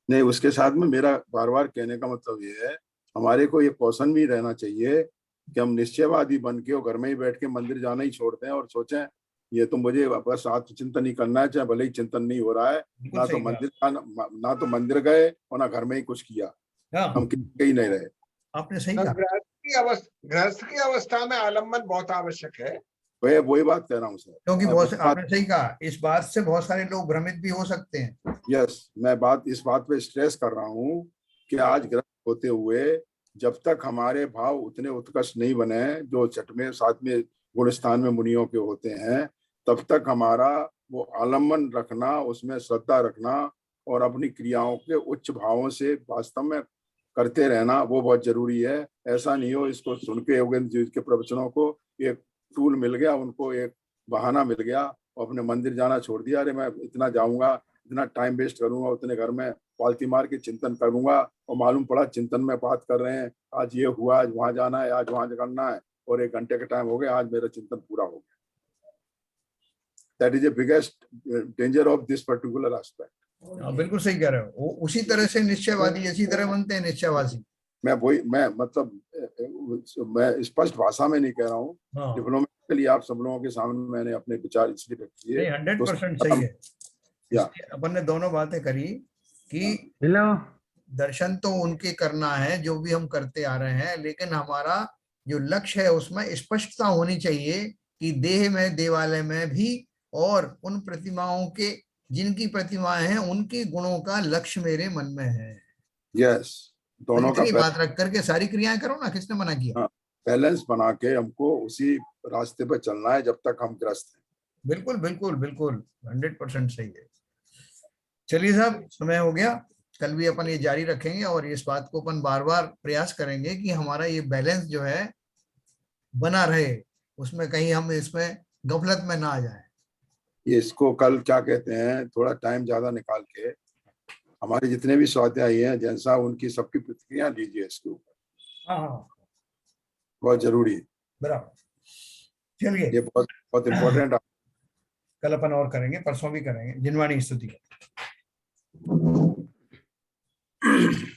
नहीं, उसके साथ में मेरा बार बार कहने का मतलब ये है, हमारे को ये क्वेश्चन भी रहना चाहिए कि हम निश्चयवादी बन के और घर में ही बैठ के मंदिर जाना ही छोड़ दें और सोचें ये तो मुझे बस आत्मचिंतन ही करना है, चाहे भले ही चिंतन नहीं हो रहा है, ना तो मंदिर गए और ना घर में ही कुछ किया, हम कहीं नहीं रहे। आपने सही कहा। गृहस्थ की अवस्था में आलम्बन बहुत आवश्यक है। वही बात कह रहा हूँ सर, क्योंकि बहुत आपने सही कहा, इस बात से बहुत सारे लोग भ्रमित भी हो सकते हैं। यस, मैं इस बात पे स्ट्रेस कर रहा हूँ कि आज ग्रस्त होते हुए जब तक हमारे भाव उतने उत्कृष्ट नहीं बने जो छठवें सातवें गुण स्थान में मुनियों के होते हैं, तब तक हमारा वो आलम्बन रखना, उसमें श्रद्धा रखना और अपनी क्रियाओं के उच्च भावों से वास्तव में करते रहना, वो बहुत जरूरी है। ऐसा नहीं हो इसको सुन के योगेंद्र जी के प्रवचनों को एक टूल मिल गया, उनको एक बहाना मिल गया और अपने मंदिर जाना छोड़ दिया। अरे मैं इतना जाऊंगा, इतना टाइम वेस्ट करूंगा, उतने घर में पालती मार के चिंतन करूंगा, और मालूम पड़ा चिंतन में बात कर रहे हैं, आज ये हुआ, आज वहां जाना है, आज वहां करना है, और 1 घंटे का टाइम हो गया, आज मेरा चिंतन पूरा हो गया। That is the biggest danger of this particular aspect. बिल्कुल सही कह रहे हो। वो उसी तरह से निश्चयवादी इसी तरह बनते हैं निश्चयवादी। मैं मतलब मैं स्पष्ट भाषा में नहीं कह रहा हूँ, डिप्लोमेटिकली आप सब लोगों के सामने मैंने अपने विचार इसलिए व्यक्त किए। 100% सही है। अपन ने दोनों बातें करी कि दर्शन तो उनके करना है जो भी हम करते आ रहे हैं, लेकिन हमारा जो लक्ष्य है उसमें स्पष्टता होनी चाहिए कि देह में, देवालय में भी, और उन प्रतिमाओं के, जिनकी प्रतिमाएं हैं, उनके गुणों का लक्ष्य मेरे मन में है। यस, दोनों का बात रख करके सारी क्रियाएं करो ना, किसने मना किया? बैलेंस बना के हमको उसी रास्ते पर चलना है जब तक हम ग्रस्त हैं। बिल्कुल बिल्कुल बिल्कुल 100% सही है। चलिए साहब, समय हो गया। कल भी अपन ये जारी रखेंगे और इस बात को अपन बार बार प्रयास करेंगे कि हमारा ये बैलेंस जो है बना रहे, उसमें कहीं हम इसमें गफलत में ना आ जाए। ये इसको कल क्या कहते हैं, थोड़ा टाइम ज्यादा निकाल के हमारे जितने भी स्वाध्यायी हैं जैसा, उनकी सबकी प्रतिक्रिया लीजिए इसके ऊपर। हाँ, बहुत जरूरी है। बराबर। चलिए, ये बहुत बहुत इम्पोर्टेंट। कल अपन और करेंगे, परसों भी करेंगे जिनवाणी स्तुति।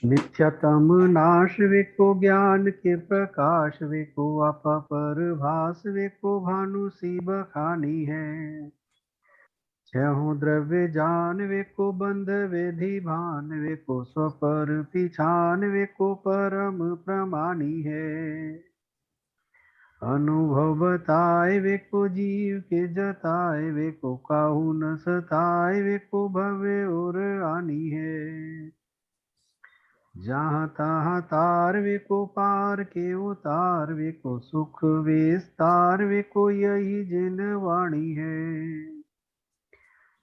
मिथ्यातम नाश वेको ज्ञान के प्रकाश वेको आपा पर भास वेको भानु सी बखानी है। छहु द्रव्य जान वेको बंध वेधि भान वेको स्वपर पिछान वेको परम प्रमाणी है। अनुभव बताए वेको जीव के जताए वेको काहू न सताए वेको भव्य और आनी है। जहाँ तहाँ तार वेको पार के उतार वेको सुख विस्तार वेको यही जिन वाणी है।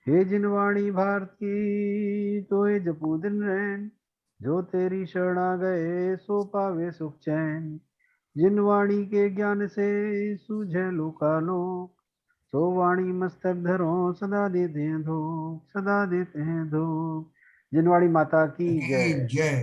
हे जिनवाणी भारती तोय जपू दिन रैन, जो तेरी शरणा गए सो पावे सुख चैन। जिनवाणी के ज्ञान से सूझे लोकालोक, सो वाणी मस्तक धरो सदा देते हैं धोख, सदा देते हैं धोख। जिनवाणी माता की जय।